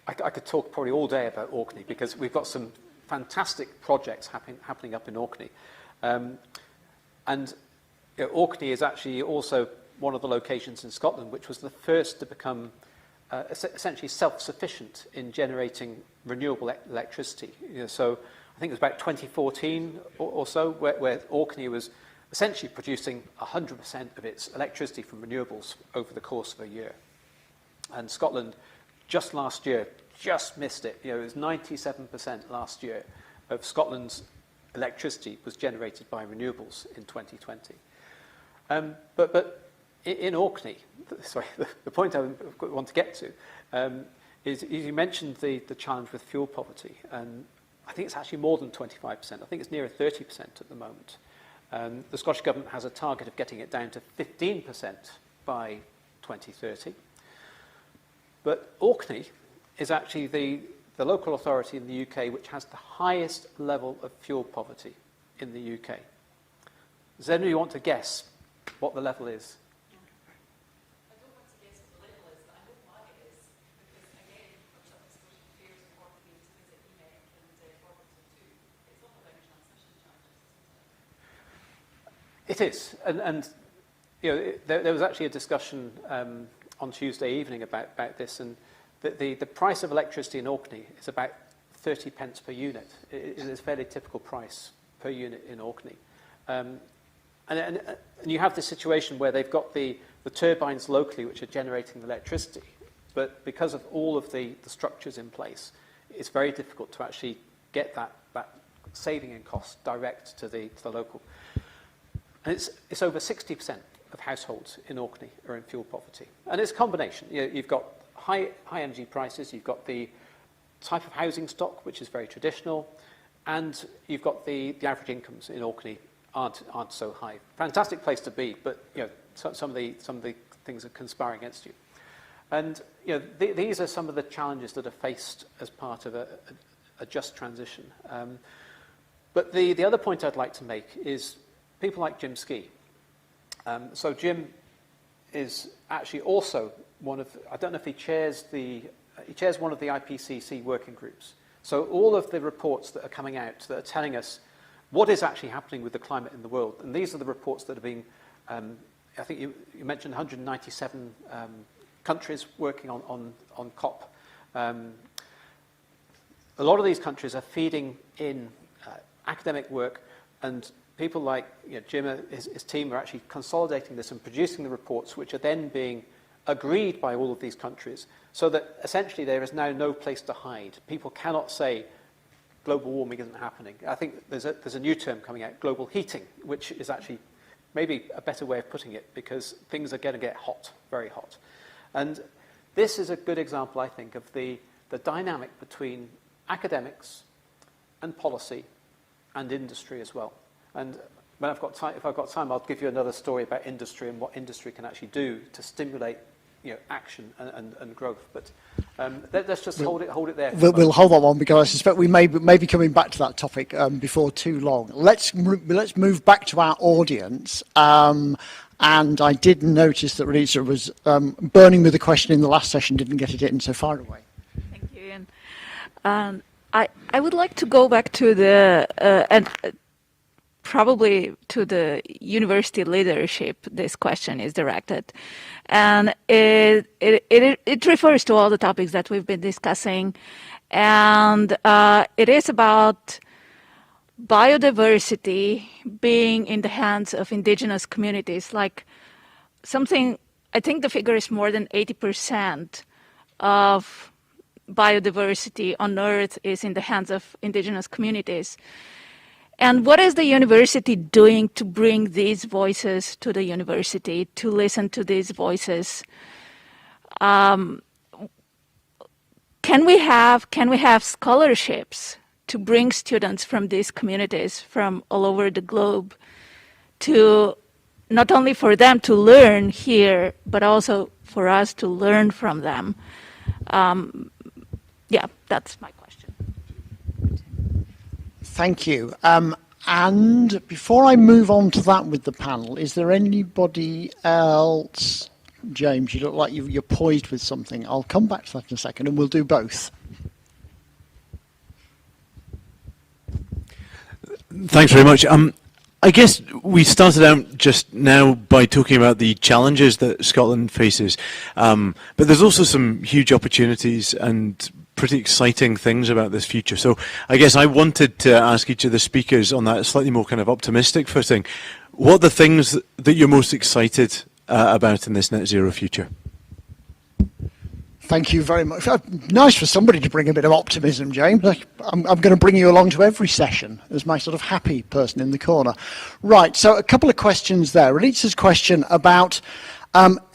I could talk probably all day about Orkney because we've got some fantastic projects happening up in Orkney. And Orkney is actually also one of the locations in Scotland which was the first to become essentially self-sufficient in generating renewable electricity. So I think it was about 2014 or so where Orkney was essentially producing 100% of its electricity from renewables over the course of a year. And Scotland, just last year, just missed it. It was 97% last year of Scotland's electricity was generated by renewables in 2020. But in Orkney, sorry, the point I want to get to is you mentioned the challenge with fuel poverty, and I think it's actually more than 25%. I think it's nearer 30% at the moment. The Scottish Government has a target of getting it down to 15% by 2030. But Orkney is actually the local authority in the UK which has the highest level of fuel poverty in the UK. Does anybody want to guess what the level is? I don't want to guess what the level is, but I know why it is. Because again, I've got exposure to fears of Orkney to visit EMEC and Warburton too. It's all about transition charges, isn't it? It is, and there was actually a discussion on Tuesday evening about this, and the price of electricity in Orkney is about 30 pence per unit. It is a fairly typical price per unit in Orkney. And you have this situation where they've got the turbines locally which are generating the electricity, but because of all of the structures in place, it's very difficult to actually get that saving in cost direct to the local. And it's over 60% of households in Orkney are in fuel poverty. And it's a combination. You've got high energy prices, you've got the type of housing stock, which is very traditional, and you've got the average incomes in Orkney aren't so high. Fantastic place to be, but some of the things are conspiring against you. And these are some of the challenges that are faced as part of a just transition. But the other point I'd like to make is people like Jim Skee. So Jim is actually also one of, I don't know if he chairs one of the IPCC working groups. So all of the reports that are coming out that are telling us what is actually happening with the climate in the world, and these are the reports that are being, I think you mentioned 197 countries working on COP. A lot of these countries are feeding in academic work, and people like Jim and his team are actually consolidating this and producing the reports, which are then being agreed by all of these countries, so that essentially there is now no place to hide. People cannot say global warming isn't happening. I think there's a new term coming out, global heating, which is actually maybe a better way of putting it, because things are going to get hot, very hot. And this is a good example, I think, of the dynamic between academics and policy and industry as well. And if I've got time, I'll give you another story about industry and what industry can actually do to stimulate action and growth. But let's just hold it there. We'll hold that one because I suspect we may be coming back to that topic before too long. Let's move back to our audience. And I did notice that Lisa was burning with a question in the last session, didn't get it in, so far away. Thank you, Ian. I would like to go back to probably to the university leadership this question is directed. And it refers to all the topics that we've been discussing. And it is about biodiversity being in the hands of indigenous communities. Like something, I think the figure is more than 80% of biodiversity on Earth is in the hands of indigenous communities. And what is the university doing to bring these voices to the university, to listen to these voices? Can we have scholarships to bring students from these communities from all over the globe, to not only for them to learn here, but also for us to learn from them? Yeah, that's my question. Thank you. And before I move on to that with the panel, is there anybody else? James, you look like you're poised with something. I'll come back to that in a second, and we'll do both. Thanks very much. I guess we started out just now by talking about the challenges that Scotland faces, but there's also some huge opportunities and pretty exciting things about this future. So I guess I wanted to ask each of the speakers on that slightly more kind of optimistic footing, what are the things that you're most excited about in this net zero future? Thank you very much. Nice for somebody to bring a bit of optimism, James. I'm going to bring you along to every session as my sort of happy person in the corner. Right, so a couple of questions there. Elisa's question about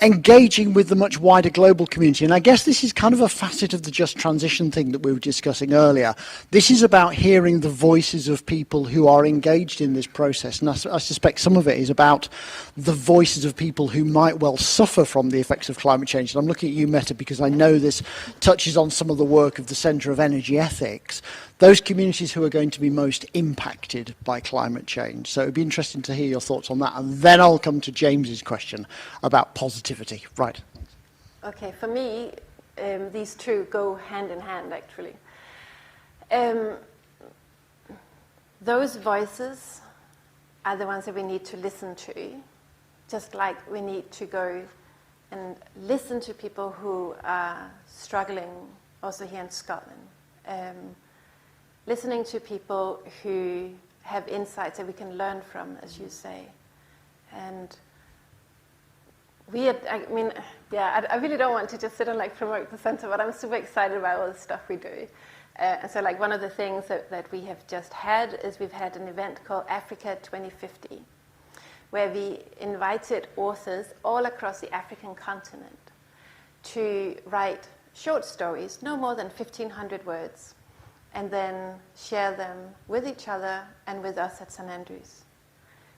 engaging with the much wider global community. And I guess this is kind of a facet of the just transition thing that we were discussing earlier. This is about hearing the voices of people who are engaged in this process. And I suspect some of it is about the voices of people who might well suffer from the effects of climate change. And I'm looking at you, Meta, because I know this touches on some of the work of the Centre of Energy Ethics. Those communities who are going to be most impacted by climate change. So it'd be interesting to hear your thoughts on that. And then I'll come to James's question about positivity. Right. Okay, for me, these two go hand in hand, actually. Those voices are the ones that we need to listen to, just like we need to go and listen to people who are struggling also here in Scotland. Listening to people who have insights that we can learn from, as you say. And I really don't want to just sit and promote the centre, but I'm super excited about all the stuff we do. And so one of the things that we have just had is we've had an event called Africa 2050, where we invited authors all across the African continent to write short stories, no more than 1,500 words, and then share them with each other and with us at St Andrews.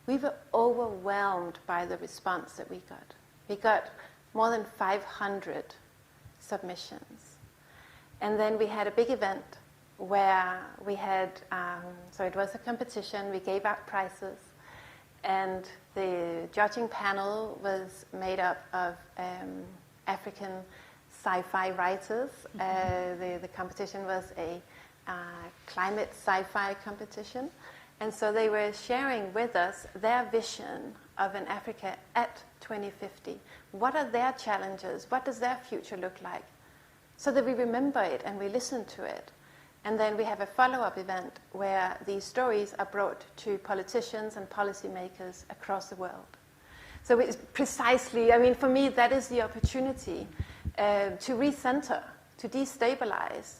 We were overwhelmed by the response that we got. We got more than 500 submissions. And then we had a big event where we had, so it was a competition, we gave out prizes, and the judging panel was made up of African sci-fi writers. The competition was a climate sci-fi competition, and so they were sharing with us their vision of an Africa at 2050. What are their challenges? What does their future look like? So that we remember it and we listen to it. And then we have a follow-up event where these stories are brought to politicians and policymakers across the world. So it's precisely, for me, that is the opportunity to recenter, to destabilize,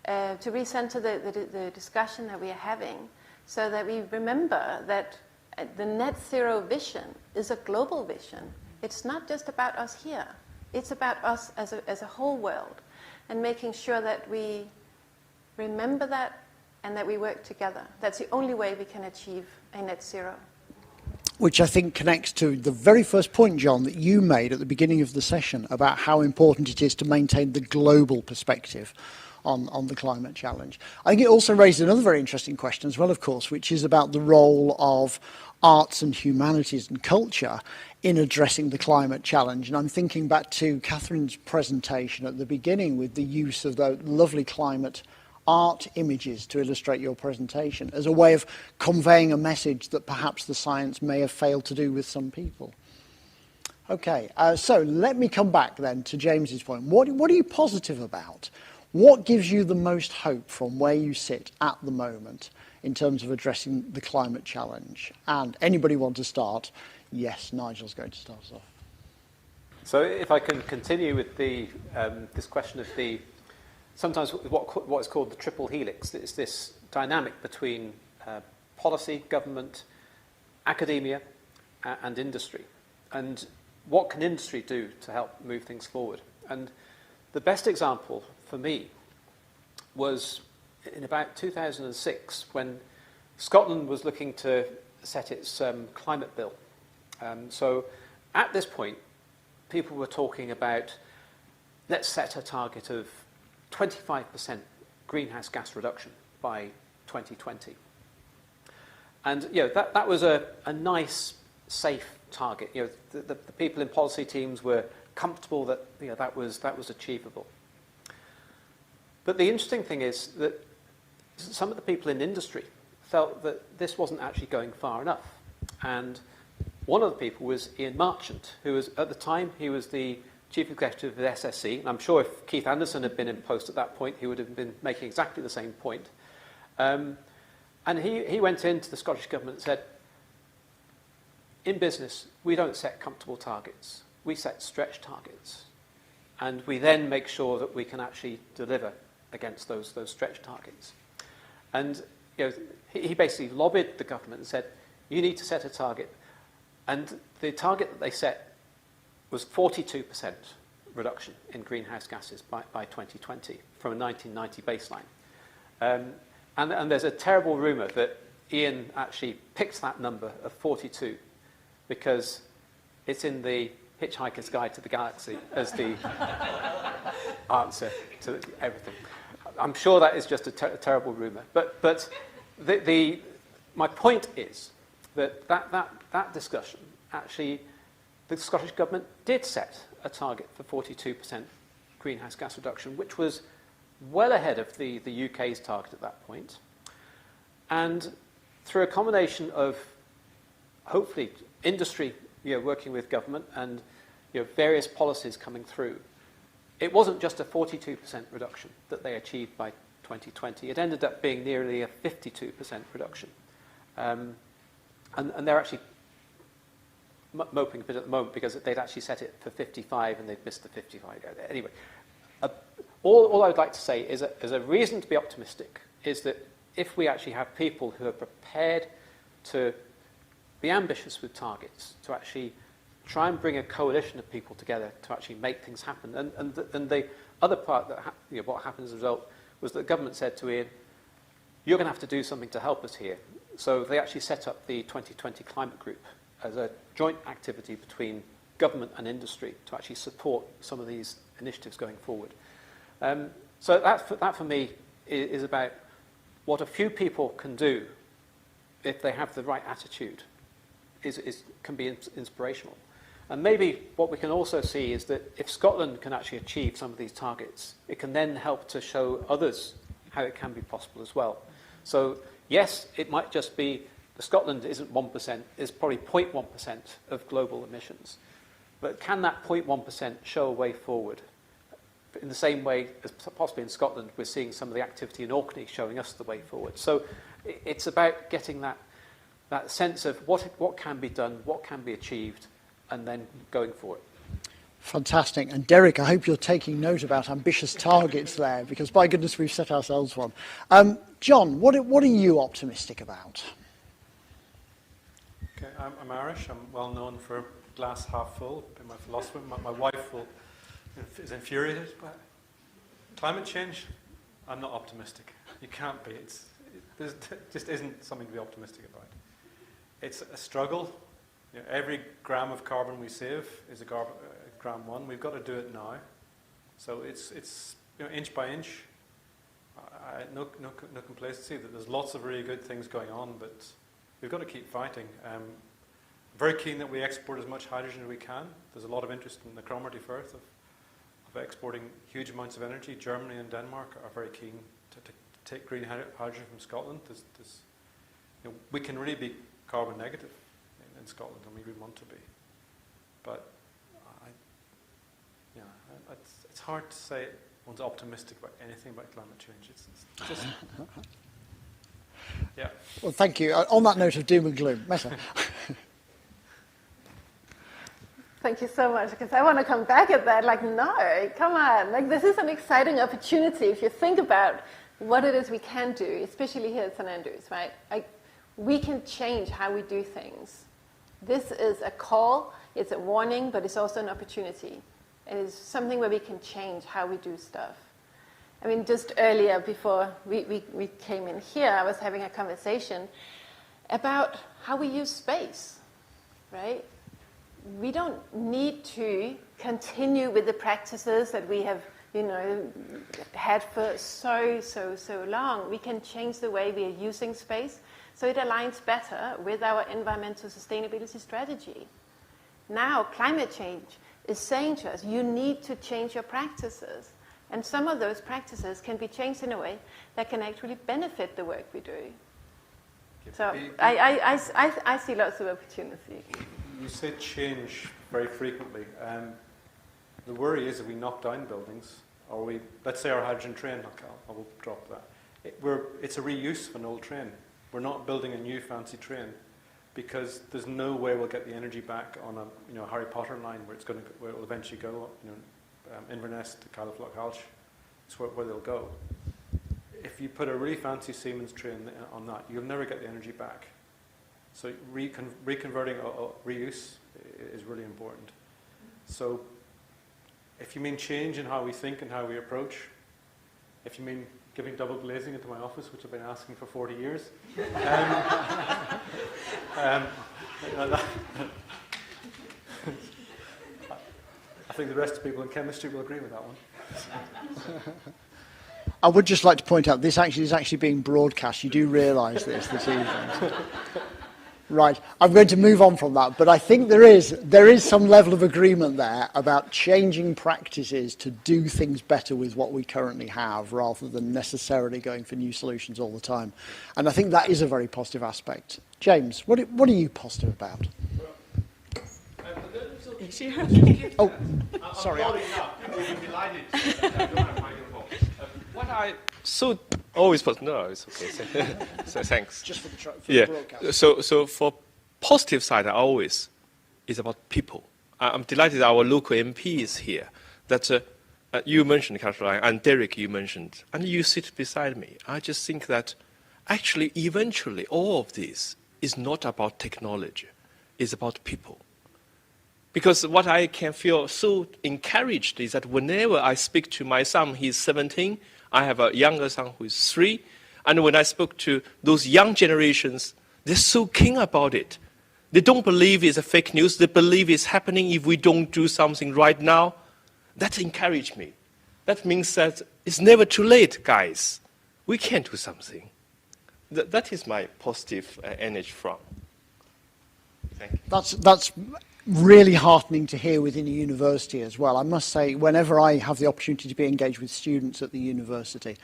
to recenter the discussion that we are having, so that we remember that the net zero vision is a global vision. It's not just about us here. It's about us as a whole world, and making sure that we remember that and that we work together. That's the only way we can achieve a net zero. which I think connects to the very first point, John, that you made at the beginning of the session about how important it is to maintain the global perspective on the climate challenge. I think it also raised another very interesting question as well, of course, which is about the role of arts and humanities and culture in addressing the climate challenge. And I'm thinking back to Catherine's presentation at the beginning with the use of the lovely climate art images to illustrate your presentation as a way of conveying a message that perhaps the science may have failed to do with some people. Okay, so let me come back then to James's point. What are you positive about? What gives you the most hope from where you sit at the moment in terms of addressing the climate challenge? And anybody want to start? Yes, Nigel's going to start us off. So if I can continue with the this question of the sometimes what is called the triple helix. It's this dynamic between policy, government, academia, and industry. And what can industry do to help move things forward? And the best example for me was in about 2006 when Scotland was looking to set its climate bill. So at this point, people were talking about, let's set a target of 25% greenhouse gas reduction by 2020. And that was a nice, safe target. The people in policy teams were comfortable that that was achievable. But the interesting thing is that some of the people in industry felt that this wasn't actually going far enough. And one of the people was Ian Marchant, who was, at the time, he was the chief executive of the SSE. And I'm sure if Keith Anderson had been in post at that point, he would have been making exactly the same point. And he went into the Scottish Government and said, in business, we don't set comfortable targets. We set stretch targets. And we then make sure that we can actually deliver against those stretch targets. And he basically lobbied the government and said, you need to set a target. And the target that they set was 42% reduction in greenhouse gases by 2020 from a 1990 baseline. And there's a terrible rumour that Ian actually picked that number of 42 because it's in the Hitchhiker's Guide to the Galaxy as the answer to everything. I'm sure that is just a terrible rumour. But my point is that discussion, actually, the Scottish Government did set a target for 42% greenhouse gas reduction, which was well ahead of the UK's target at that point. And through a combination of, hopefully, industry working with government and various policies coming through, it wasn't just a 42% reduction that they achieved by 2020. It ended up being nearly a 52% reduction. And they're actually moping a bit at the moment because they'd actually set it for 55 and they'd missed the 55. Anyway, all I would like to say is a reason to be optimistic is that if we actually have people who are prepared to be ambitious with targets, to actually try and bring a coalition of people together to actually make things happen. And the other part that what happened as a result was that the government said to Ian, you're going to have to do something to help us here. So they actually set up the 2020 Climate Group as a joint activity between government and industry to actually support some of these initiatives going forward. So that for me is about what a few people can do if they have the right attitude can be inspirational. And maybe what we can also see is that if Scotland can actually achieve some of these targets, it can then help to show others how it can be possible as well. So yes, it might just be that Scotland isn't 1%, it's probably 0.1% of global emissions. But can that 0.1% show a way forward? In the same way as possibly in Scotland, we're seeing some of the activity in Orkney showing us the way forward. So it's about getting that sense of what can be done, what can be achieved, and then going for it. Fantastic. And Derek, I hope you're taking note about ambitious targets there, because by goodness, we've set ourselves one. John, what are you optimistic about? Okay, I'm Irish. I'm well known for glass half full. In my philosophy, my wife is infuriated by climate change. I'm not optimistic. You can't be. It just isn't something to be optimistic about. It's a struggle. You know, every gram of carbon we save is a gram one. We've got to do it now. So it's you know, inch by inch. No complacency. There's lots of really good things going on, but we've got to keep fighting. Very keen that we export as much hydrogen as we can. There's a lot of interest in the Cromarty Firth of exporting huge amounts of energy. Germany and Denmark are very keen to take green hydrogen from Scotland. You know, we can really be carbon negative in Scotland, and we really want to be. But it's hard to say one's optimistic about anything about climate change. It's just, yeah. Well, thank you. On that note of doom and gloom, Mesa. Thank you so much, because I want to come back at that. Like, no, come on. Like, this is an exciting opportunity if you think about what it is we can do, especially here at St. Andrews, right? Like, we can change how we do things. This is a call, it's a warning, but it's also an opportunity. It is something where we can change how we do stuff. I mean, just earlier, before we came in here, I was having a conversation about how we use space, right? We don't need to continue with the practices that we have, you know, had for so long. We can change the way we are using space so it aligns better with our environmental sustainability strategy. Now, climate change is saying to us, you need to change your practices. And some of those practices can be changed in a way that can actually benefit the work we do. So I see lots of opportunity. You say change very frequently. The worry is if we knock down buildings, or let's say our hydrogen train, I will drop that. It's a reuse of an old train. We're not building a new fancy train because there's no way we'll get the energy back on a Harry Potter line where it will eventually go. Inverness to Carliflock it's where they'll go. If you put a really fancy Siemens train on that, you'll never get the energy back. So reconverting reuse is really important. So if you mean change in how we think and how we approach, if you mean giving double glazing into my office, which I've been asking for 40 years, I think the rest of the people in chemistry will agree with that one. I would just like to point out this is actually being broadcast. You do realise this evening. Right, I'm going to move on from that, but I think there is some level of agreement there about changing practices to do things better with what we currently have, rather than necessarily going for new solutions all the time. And I think that is a very positive aspect. James, what are you positive about? Oh, sorry. What I so always put no, it's okay. So thanks. Just for the broadcast. So for positive side, I always is about people. I'm delighted our local MP is here. That you mentioned, Caroline, and Derek, you mentioned, and you sit beside me. I just think that actually, eventually, all of this is not about technology; it's about people. Because what I can feel so encouraged is that whenever I speak to my son, he's 17. I have a younger son who is 3. And when I spoke to those young generations, they're so keen about it. They don't believe it's a fake news. They believe it's happening if we don't do something right now. That encouraged me. That means that it's never too late, guys. We can do something. That is my positive energy from. Thank you. That's really heartening to hear within a university as well. I must say, whenever I have the opportunity to be engaged with students at the university,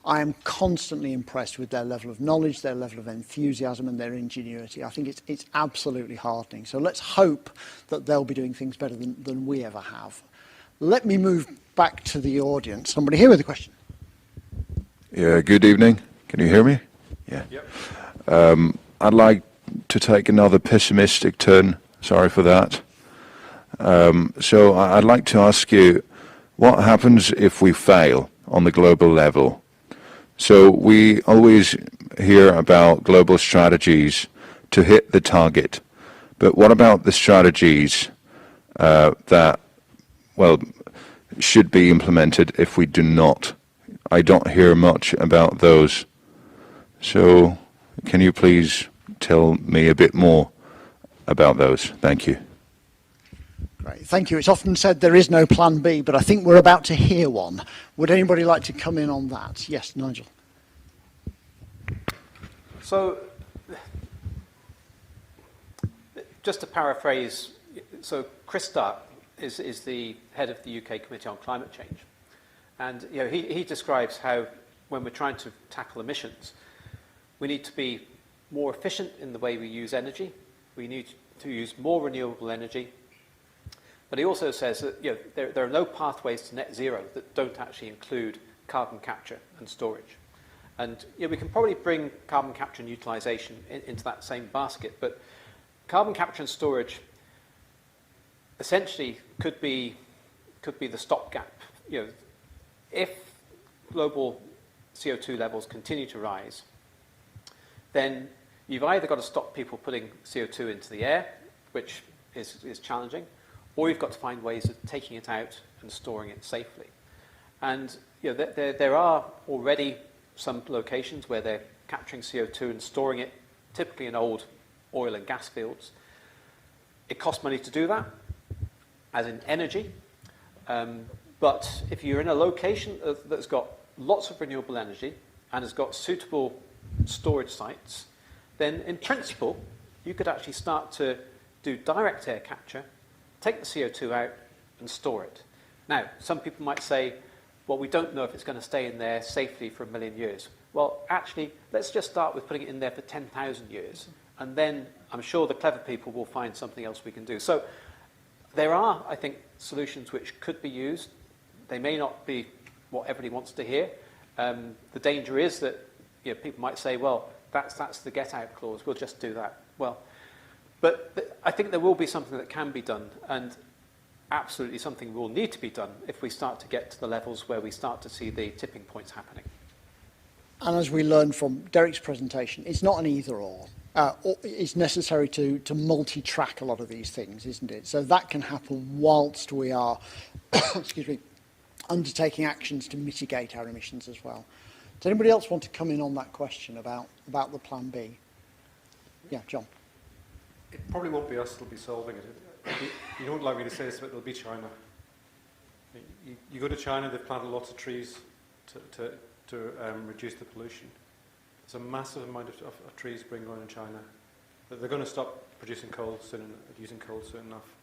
I am constantly impressed with their level of knowledge, their level of enthusiasm and their ingenuity. I think it's absolutely heartening. So let's hope that they'll be doing things better than we ever have. Let me move back to the audience. Somebody here with a question. Yeah, good evening. Can you hear me? Yeah. Yep. I'd like to take another pessimistic turn. Sorry for that. So I'd like to ask you, what happens if we fail on the global level? So we always hear about global strategies to hit the target, but what about the strategies that, well, should be implemented if we do not? I don't hear much about those. So can you please tell me a bit more about those. Thank you. Great, thank you. It's often said there is no plan B, but I think we're about to hear one. Would anybody like to come in on that? Yes, Nigel. So, just to paraphrase, so Chris Stark is the head of the UK Committee on Climate Change. And he describes how when we're trying to tackle emissions, we need to be more efficient in the way we use energy. We need to use more renewable energy. But he also says that there are no pathways to net zero that don't actually include carbon capture and storage. And we can probably bring carbon capture and utilisation into that same basket, but carbon capture and storage essentially could be the stopgap. If global CO2 levels continue to rise, then you've either got to stop people putting CO2 into the air, which is challenging, or you've got to find ways of taking it out and storing it safely. And there are already some locations where they're capturing CO2 and storing it, typically in old oil and gas fields. It costs money to do that, as in energy. But if you're in a location that's got lots of renewable energy and has got suitable storage sites, then in principle, you could actually start to do direct air capture, take the CO2 out and store it. Now, some people might say, well, we don't know if it's going to stay in there safely for 1 million years. Well, actually, let's just start with putting it in there for 10,000 years, and then I'm sure the clever people will find something else we can do. So there are, I think, solutions which could be used. They may not be what everybody wants to hear. The danger is that people might say, well, that's the get-out clause, we'll just do that. Well, but I think there will be something that can be done, and absolutely something will need to be done if we start to get to the levels where we start to see the tipping points happening. And as we learned from Derek's presentation, it's not an either-or. It's necessary to multi-track a lot of these things, isn't it? So that can happen whilst we are excuse me, undertaking actions to mitigate our emissions as well. Does anybody else want to come in on that question about the plan B? Yeah, John. It probably won't be us that'll be solving it. You don't like me to say this, but it'll be China. You go to China, they've planted lots of trees to reduce the pollution. There's a massive amount of trees being grown in China. They're going to stop producing coal soon, using coal soon enough.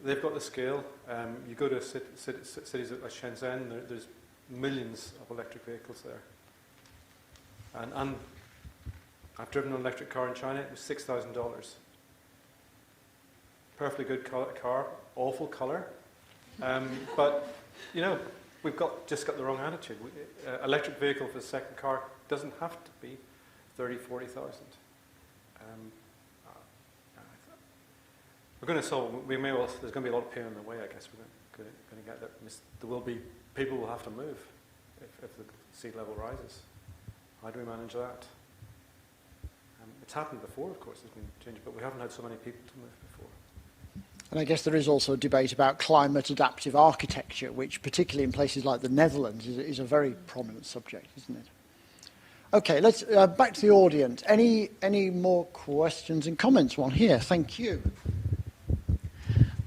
They've got the scale. You go to cities like Shenzhen, there's millions of electric vehicles there. And I've driven an electric car in China, it was $6,000. Perfectly good car, awful colour. But, we've just got the wrong attitude. Electric vehicle for the second car doesn't have to be 30,000, 40,000. We're going to solve. There's going to be a lot of pain in the way. I guess we're going to get there. There will be people will have to move if the sea level rises. How do we manage that? It's happened before, of course. There's been change, but we haven't had so many people to move before. And I guess there is also a debate about climate adaptive architecture, which particularly in places like the Netherlands is a very prominent subject, isn't it? Okay, let's back to the audience. Any more questions and comments? One here, thank you.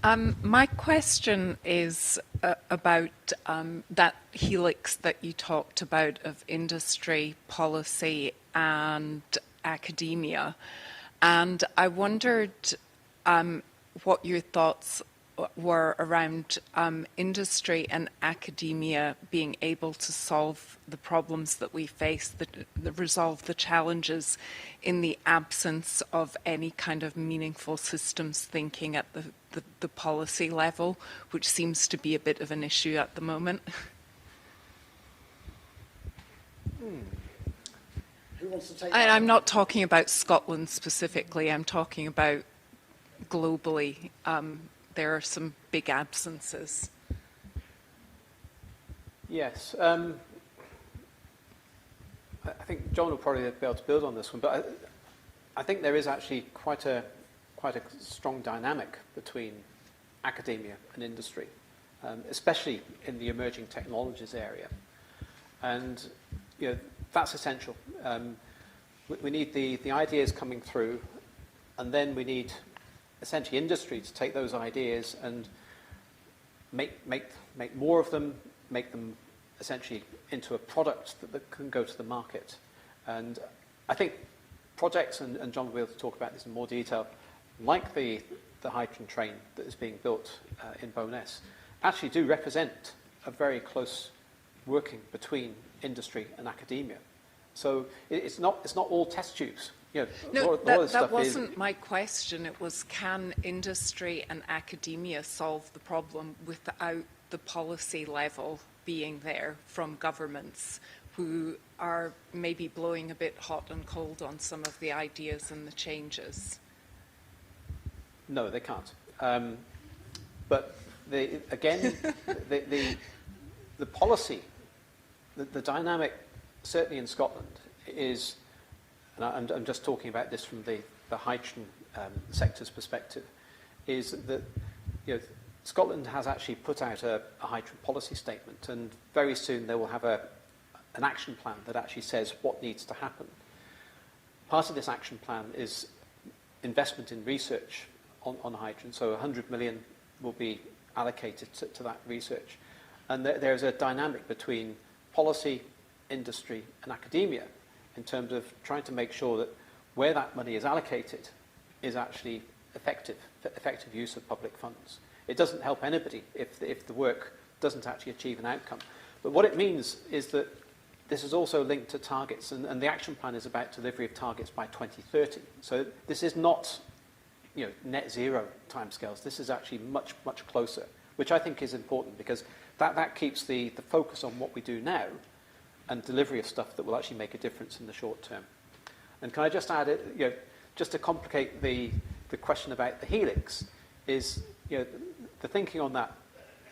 My question is about that helix that you talked about of industry, policy and academia. And I wondered what your thoughts were around industry and academia being able to solve the problems that we face, resolve the challenges in the absence of any kind of meaningful systems thinking at the policy level, which seems to be a bit of an issue at the moment. Who wants to take I'm not talking about Scotland specifically, I'm talking about globally. There are some big absences. Yes. I think John will probably be able to build on this one, but I think there is actually quite a strong dynamic between academia and industry, especially in the emerging technologies area. And that's essential. We need the ideas coming through, and then we need essentially industry to take those ideas and make more of them, make them essentially into a product that can go to the market. And I think projects, and John will be able to talk about this in more detail, like the hydrogen train that is being built in Bowness, actually do represent a very close working between industry and academia. So it's not all test tubes. You know, No, that wasn't my question. It was, can industry and academia solve the problem without the policy level being there from governments who are maybe blowing a bit hot and cold on some of the ideas and the changes? No, they can't. But the policy, the dynamic, certainly in Scotland, is, and I'm just talking about this from the hydrogen sector's perspective, is that Scotland has actually put out a hydrogen policy statement, and very soon they will have an action plan that actually says what needs to happen. Part of this action plan is investment in research on hydrogen, so 100 million will be allocated to that research. And there's a dynamic between policy, industry and academia in terms of trying to make sure that where that money is allocated is actually effective use of public funds. It doesn't help anybody if the work doesn't actually achieve an outcome. But what it means is that this is also linked to targets, and the action plan is about delivery of targets by 2030. So this is not net zero timescales. This is actually much, much closer, which I think is important because that keeps the focus on what we do now and delivery of stuff that will actually make a difference in the short term. And can I just add, just to complicate the question about the helix, is the thinking on that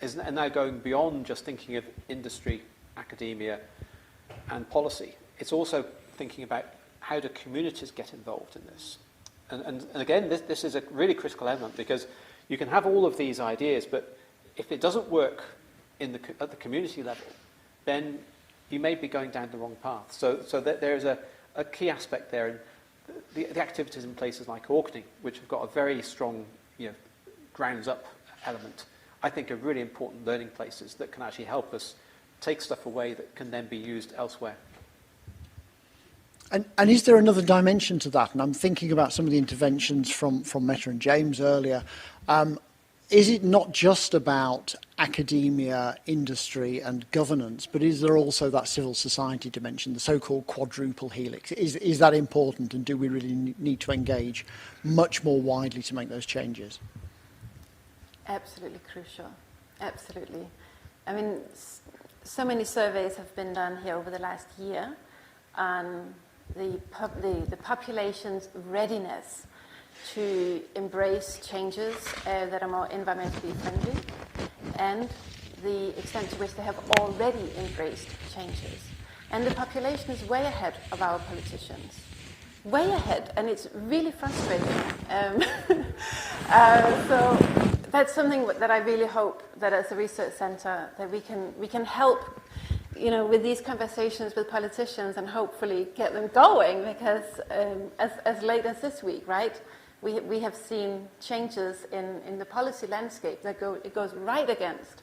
is now going beyond just thinking of industry, academia, and policy. It's also thinking about how do communities get involved in this. And again, this is a really critical element because you can have all of these ideas, but if it doesn't work at the community level, then you may be going down the wrong path. So that there's a key aspect there. And the activities in places like Orkney, which have got a very strong grounds-up element, I think are really important learning places that can actually help us take stuff away that can then be used elsewhere. And is there another dimension to that? And I'm thinking about some of the interventions from Meta and James earlier. Is it not just about academia, industry and governance, but is there also that civil society dimension, the so-called quadruple helix? Is that important, and do we really need to engage much more widely to make those changes? Absolutely crucial. Absolutely. I mean, so many surveys have been done here over the last year on the population's readiness to embrace changes that are more environmentally friendly, and the extent to which they have already embraced changes. And the population is way ahead of our politicians. Way ahead, and it's really frustrating. So that's something that I really hope that as a research centre that we can help with these conversations with politicians and hopefully get them going, because as late as this week, right, we have seen changes in the policy landscape that goes right against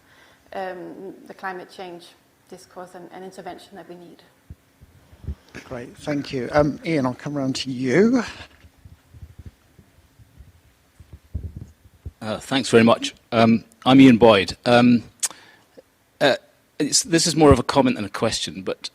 the climate change discourse and intervention that we need. Great, thank you. Ian, I'll come around to you. Thanks very much. I'm Ian Boyd. This is more of a comment than a question, but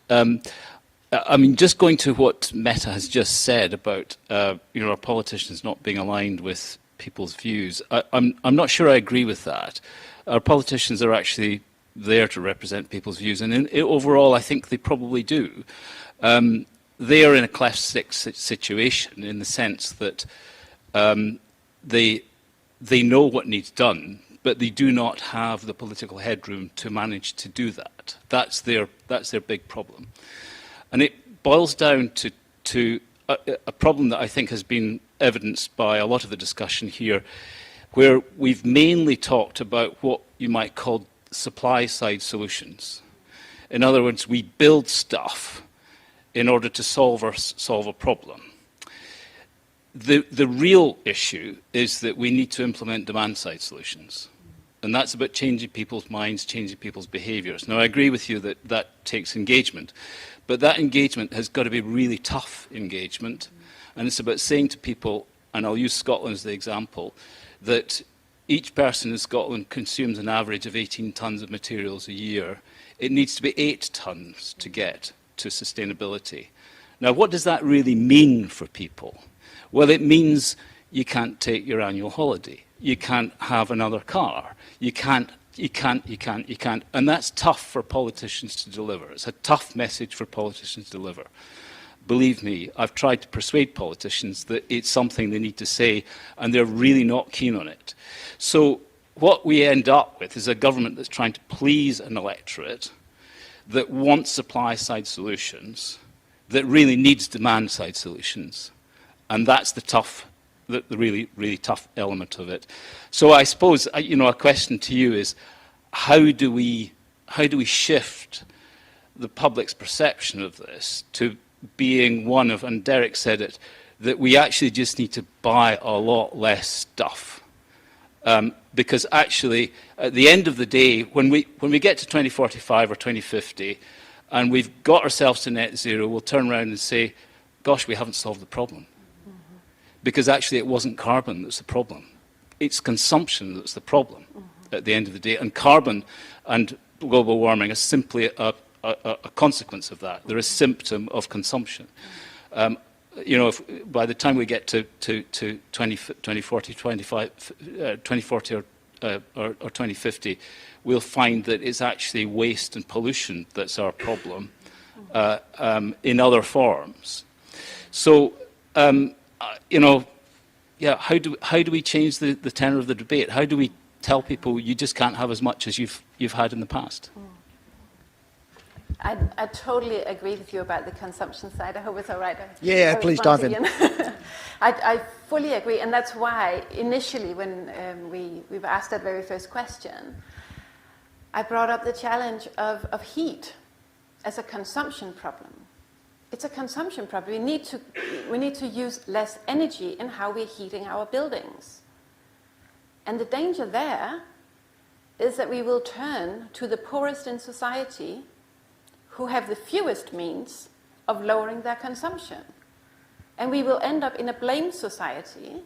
I mean, just going to what Meta has just said about our politicians not being aligned with people's views, I'm not sure I agree with that. Our politicians are actually there to represent people's views, and overall, I think they probably do. They are in a class 6 situation in the sense that they know what needs done, but they do not have the political headroom to manage to do that. That's their big problem. And it boils down to a problem that I think has been evidenced by a lot of the discussion here, where we've mainly talked about what you might call supply-side solutions. In other words, we build stuff in order to solve a problem. the real issue is that we need to implement demand-side solutions. And that's about changing people's minds, changing people's behaviours. Now, I agree with you that that takes engagement. But that engagement has got to be really tough engagement. And it's about saying to people, and I'll use Scotland as the example, that each person in Scotland consumes an average of 18 tonnes of materials a year. It needs to be 8 tonnes to get to sustainability. Now, what does that really mean for people? Well, it means you can't take your annual holiday. You can't have another car. You can't. And that's tough for politicians to deliver. It's a tough message for politicians to deliver. Believe me, I've tried to persuade politicians that it's something they need to say, and they're really not keen on it. So what we end up with is a government that's trying to please an electorate that wants supply-side solutions, that really needs demand-side solutions. And that's the really, really tough element of it. So I suppose, a question to you is, how do we shift the public's perception of this to being one of, and Derek said it, that we actually just need to buy a lot less stuff. Because actually, at the end of the day, when we get to 2045 or 2050, and we've got ourselves to net zero, we'll turn around and say, gosh, we haven't solved the problem. Because actually it wasn't carbon that's the problem. It's consumption that's the problem at the end of the day. And carbon and global warming is simply a consequence of that. They're a symptom of consumption. If by the time we get to 2040 or 2050, we'll find that it's actually waste and pollution that's our problem in other forms. So, how do we change the tenor of the debate? How do we tell people you just can't have as much as you've had in the past? I totally agree with you about the consumption side. I hope it's all right. Yeah, please dive in. I fully agree, and that's why initially when we were asked that very first question, I brought up the challenge of heat as a consumption problem. It's a consumption problem. We need to use less energy in how we're heating our buildings. And the danger there is that we will turn to the poorest in society who have the fewest means of lowering their consumption. And we will end up in a blame society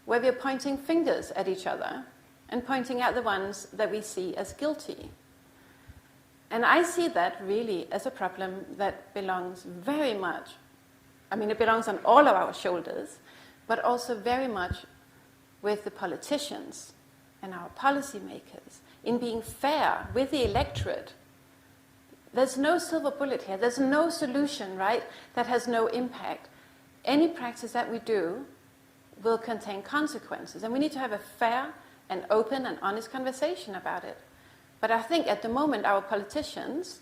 where we're pointing fingers at each other and pointing out the ones that we see as guilty. And I see that really as a problem that belongs very much, it belongs on all of our shoulders, but also very much with the politicians and our policymakers in being fair with the electorate. There's no silver bullet here. There's no solution, right, that has no impact. Any practice that we do will contain consequences, and we need to have a fair and open and honest conversation about it. But I think at the moment our politicians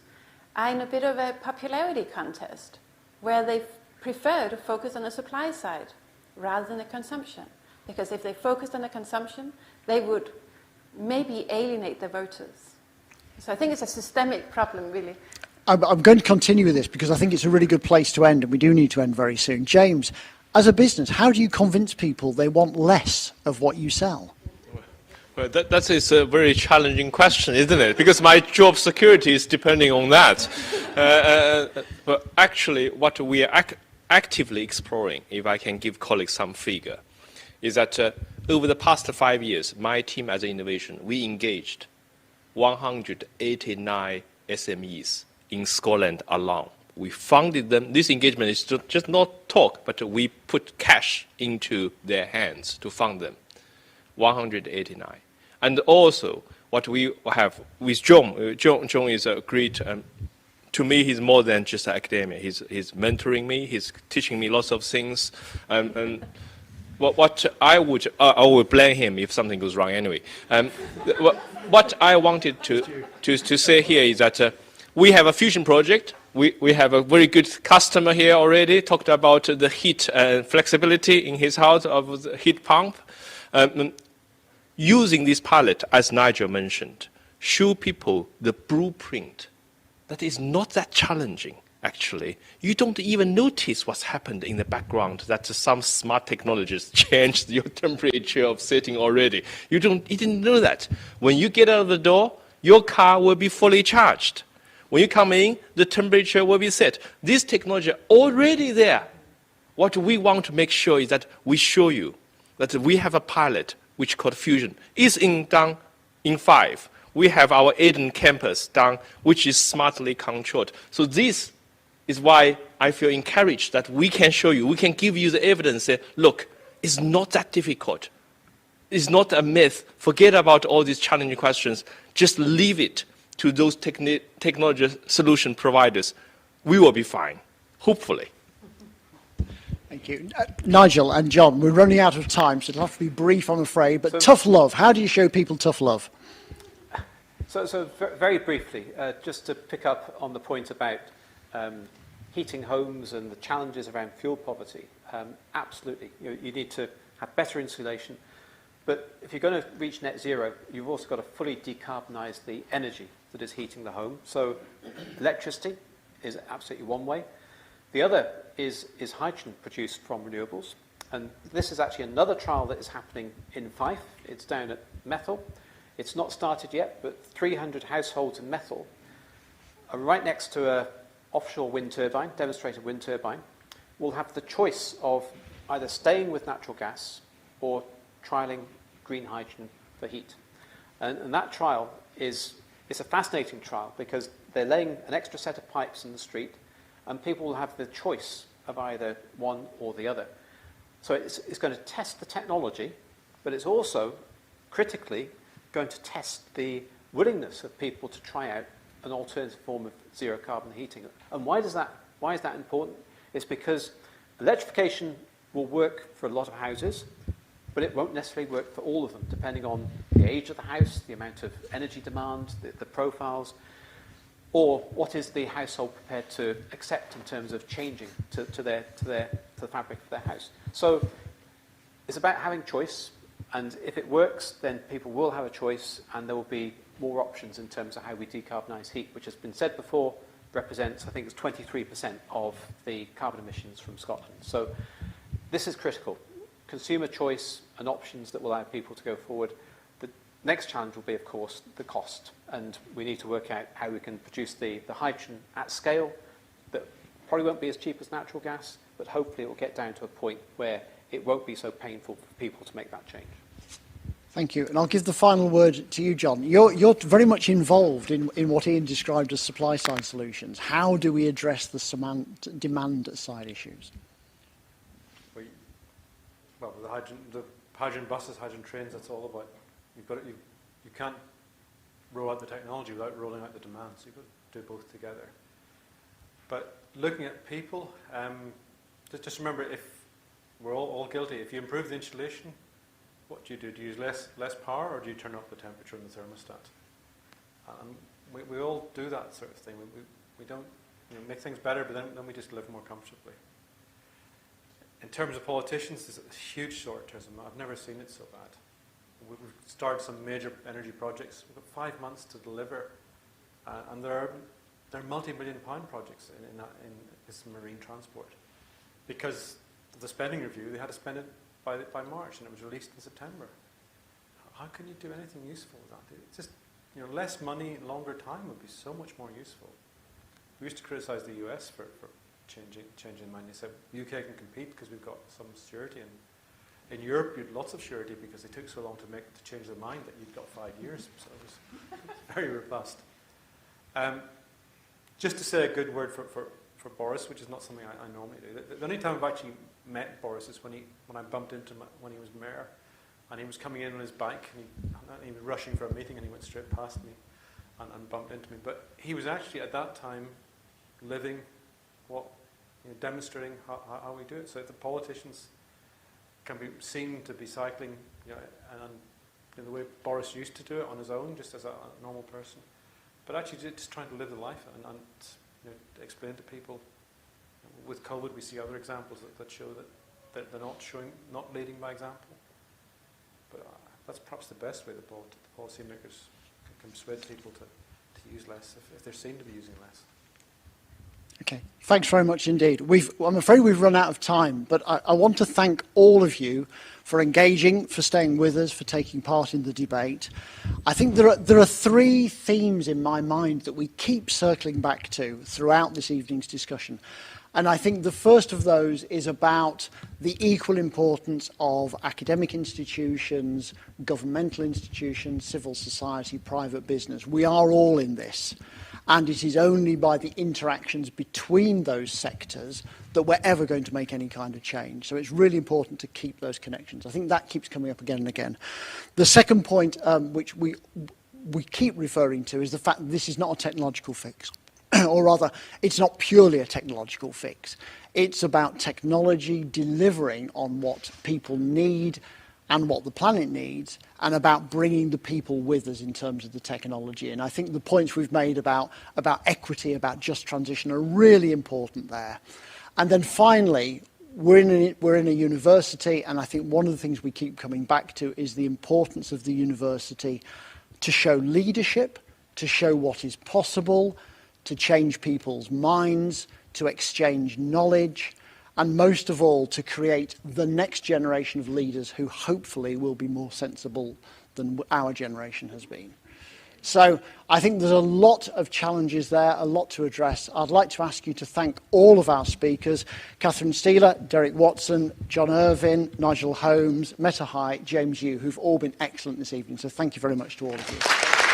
are in a bit of a popularity contest where they prefer to focus on the supply side rather than the consumption. Because if they focused on the consumption, they would maybe alienate the voters. So I think it's a systemic problem, really. I'm going to continue with this because I think it's a really good place to end, and we do need to end very soon. James, as a business, how do you convince people they want less of what you sell? Well, that is a very challenging question, isn't it? Because my job security is depending on that. But actually, what we are actively exploring, if I can give colleagues some figure, is that over the past 5 years, my team as an innovation, we engaged 189 SMEs in Scotland alone. We funded them. This engagement is just not talk, but we put cash into their hands to fund them. 189. And also, what we have with John, John is a great, to me, he's more than just academia. He's mentoring me, he's teaching me lots of things. And what I would blame him if something goes wrong anyway. What I wanted to say here is that we have a fusion project. We have a very good customer here already, talked about the heat flexibility in his house of the heat pump. Using this pilot, as Nigel mentioned, show people the blueprint that is not that challenging. actually, you don't even notice what's happened in the background, that some smart technologies changed your temperature of setting already. You didn't know that. When you get out of the door, your car will be fully charged. When you come in, the temperature will be set. This technology already there. What we want to make sure is that we show you that we have a pilot, which called Fusion, is done in 5. We have our Eden campus done, which is smartly controlled. So this is why I feel encouraged that we can show you, we can give you the evidence, say, look, it's not that difficult. It's not a myth. Forget about all these challenging questions. Just leave it to those technology solution providers. We will be fine, hopefully. Thank you. Nigel and John, we're running out of time, so it'll have to be brief, I'm afraid, but tough love. How do you show people tough love? So very briefly, just to pick up on the point about heating homes and the challenges around fuel poverty, absolutely. You need to have better insulation. But if you're going to reach net zero, you've also got to fully decarbonise the energy that is heating the home. So electricity is absolutely one way. The other is hydrogen produced from renewables. And this is actually another trial that is happening in Fife. It's down at Methil. It's not started yet, but 300 households in Methil are right next to an offshore wind turbine, demonstrator wind turbine, will have the choice of either staying with natural gas or trialling green hydrogen for heat. And that trial is a fascinating trial because they're laying an extra set of pipes in the street and people will have the choice of either one or the other. So it's going to test the technology, but it's also critically going to test the willingness of people to try out an alternative form of zero carbon heating. And why is that important? It's because electrification will work for a lot of houses, but it won't necessarily work for all of them, depending on the age of the house, the amount of energy demand, the profiles, or what is the household prepared to accept in terms of changing to the fabric of their house. So it's about having choice, and if it works, then people will have a choice, and there will be more options in terms of how we decarbonise heat, which has been said before, represents, I think it's 23% of the carbon emissions from Scotland. So this is critical. Consumer choice and options that will allow people to go forward. The next challenge will be, of course, the cost. And we need to work out how we can produce the hydrogen at scale that probably won't be as cheap as natural gas, but hopefully it will get down to a point where it won't be so painful for people to make that change. Thank you. And I'll give the final word to you, John. You're very much involved in what Ian described as supply-side solutions. How do we address the demand-side issues? Well, the hydrogen buses, hydrogen trains, that's all about. You can't roll out the technology without rolling out the demand, so you've got to do both together. But looking at people, just remember, if we're all guilty, if you improve the insulation, what do you do? Do you use less power, or do you turn up the temperature in the thermostat? We all do that sort of thing. We don't make things better, but then we just live more comfortably. In terms of politicians, there's a huge short-termism. I've never seen it so bad. We've started some major energy projects. We've got 5 months to deliver, and they're multi-million-pound projects in this marine transport. Because of the spending review, they had to spend it by March, and it was released in September. How can you do anything useful with that? It's just, less money, longer time would be so much more useful. We used to criticise the US for changing mind. They said UK can compete because we've got some surety, and in Europe you had lots of surety because they took so long to change their mind that you've got 5 years. So it was very robust. Just to say a good word for Boris, which is not something I normally do. The only time I've actually met Boris is when I bumped into him when he was mayor, and he was coming in on his bike, and he was rushing for a meeting, and he went straight past me and bumped into me. But he was actually at that time living demonstrating how we do it. So the politicians can be seen to be cycling, and the way Boris used to do it on his own, just as a normal person, but actually just trying to live the life and explain to people. With COVID, we see other examples that show that they're not leading by example. But that's perhaps the best way the policymakers can persuade people to use less if they're seen to be using less. Okay, thanks very much indeed. I'm afraid we've run out of time, but I want to thank all of you for engaging, for staying with us, for taking part in the debate. I think there are three themes in my mind that we keep circling back to throughout this evening's discussion. And I think the first of those is about the equal importance of academic institutions, governmental institutions, civil society, private business. We are all in this. And it is only by the interactions between those sectors that we're ever going to make any kind of change. So it's really important to keep those connections. I think that keeps coming up again and again. The second point, which we keep referring to, is the fact that this is not a technological fix. Or rather, it's not purely a technological fix. It's about technology delivering on what people need and what the planet needs, and about bringing the people with us in terms of the technology. And I think the points we've made about equity, about just transition are really important there. And then finally, we're in a university, and I think one of the things we keep coming back to is the importance of the university to show leadership, to show what is possible, to change people's minds, to exchange knowledge, and most of all, to create the next generation of leaders who hopefully will be more sensible than our generation has been. So I think there's a lot of challenges there, a lot to address. I'd like to ask you to thank all of our speakers, Catherine Steeler, Derek Watson, John Irvin, Nigel Holmes, Meta High, James Yu, who've all been excellent this evening. So thank you very much to all of you.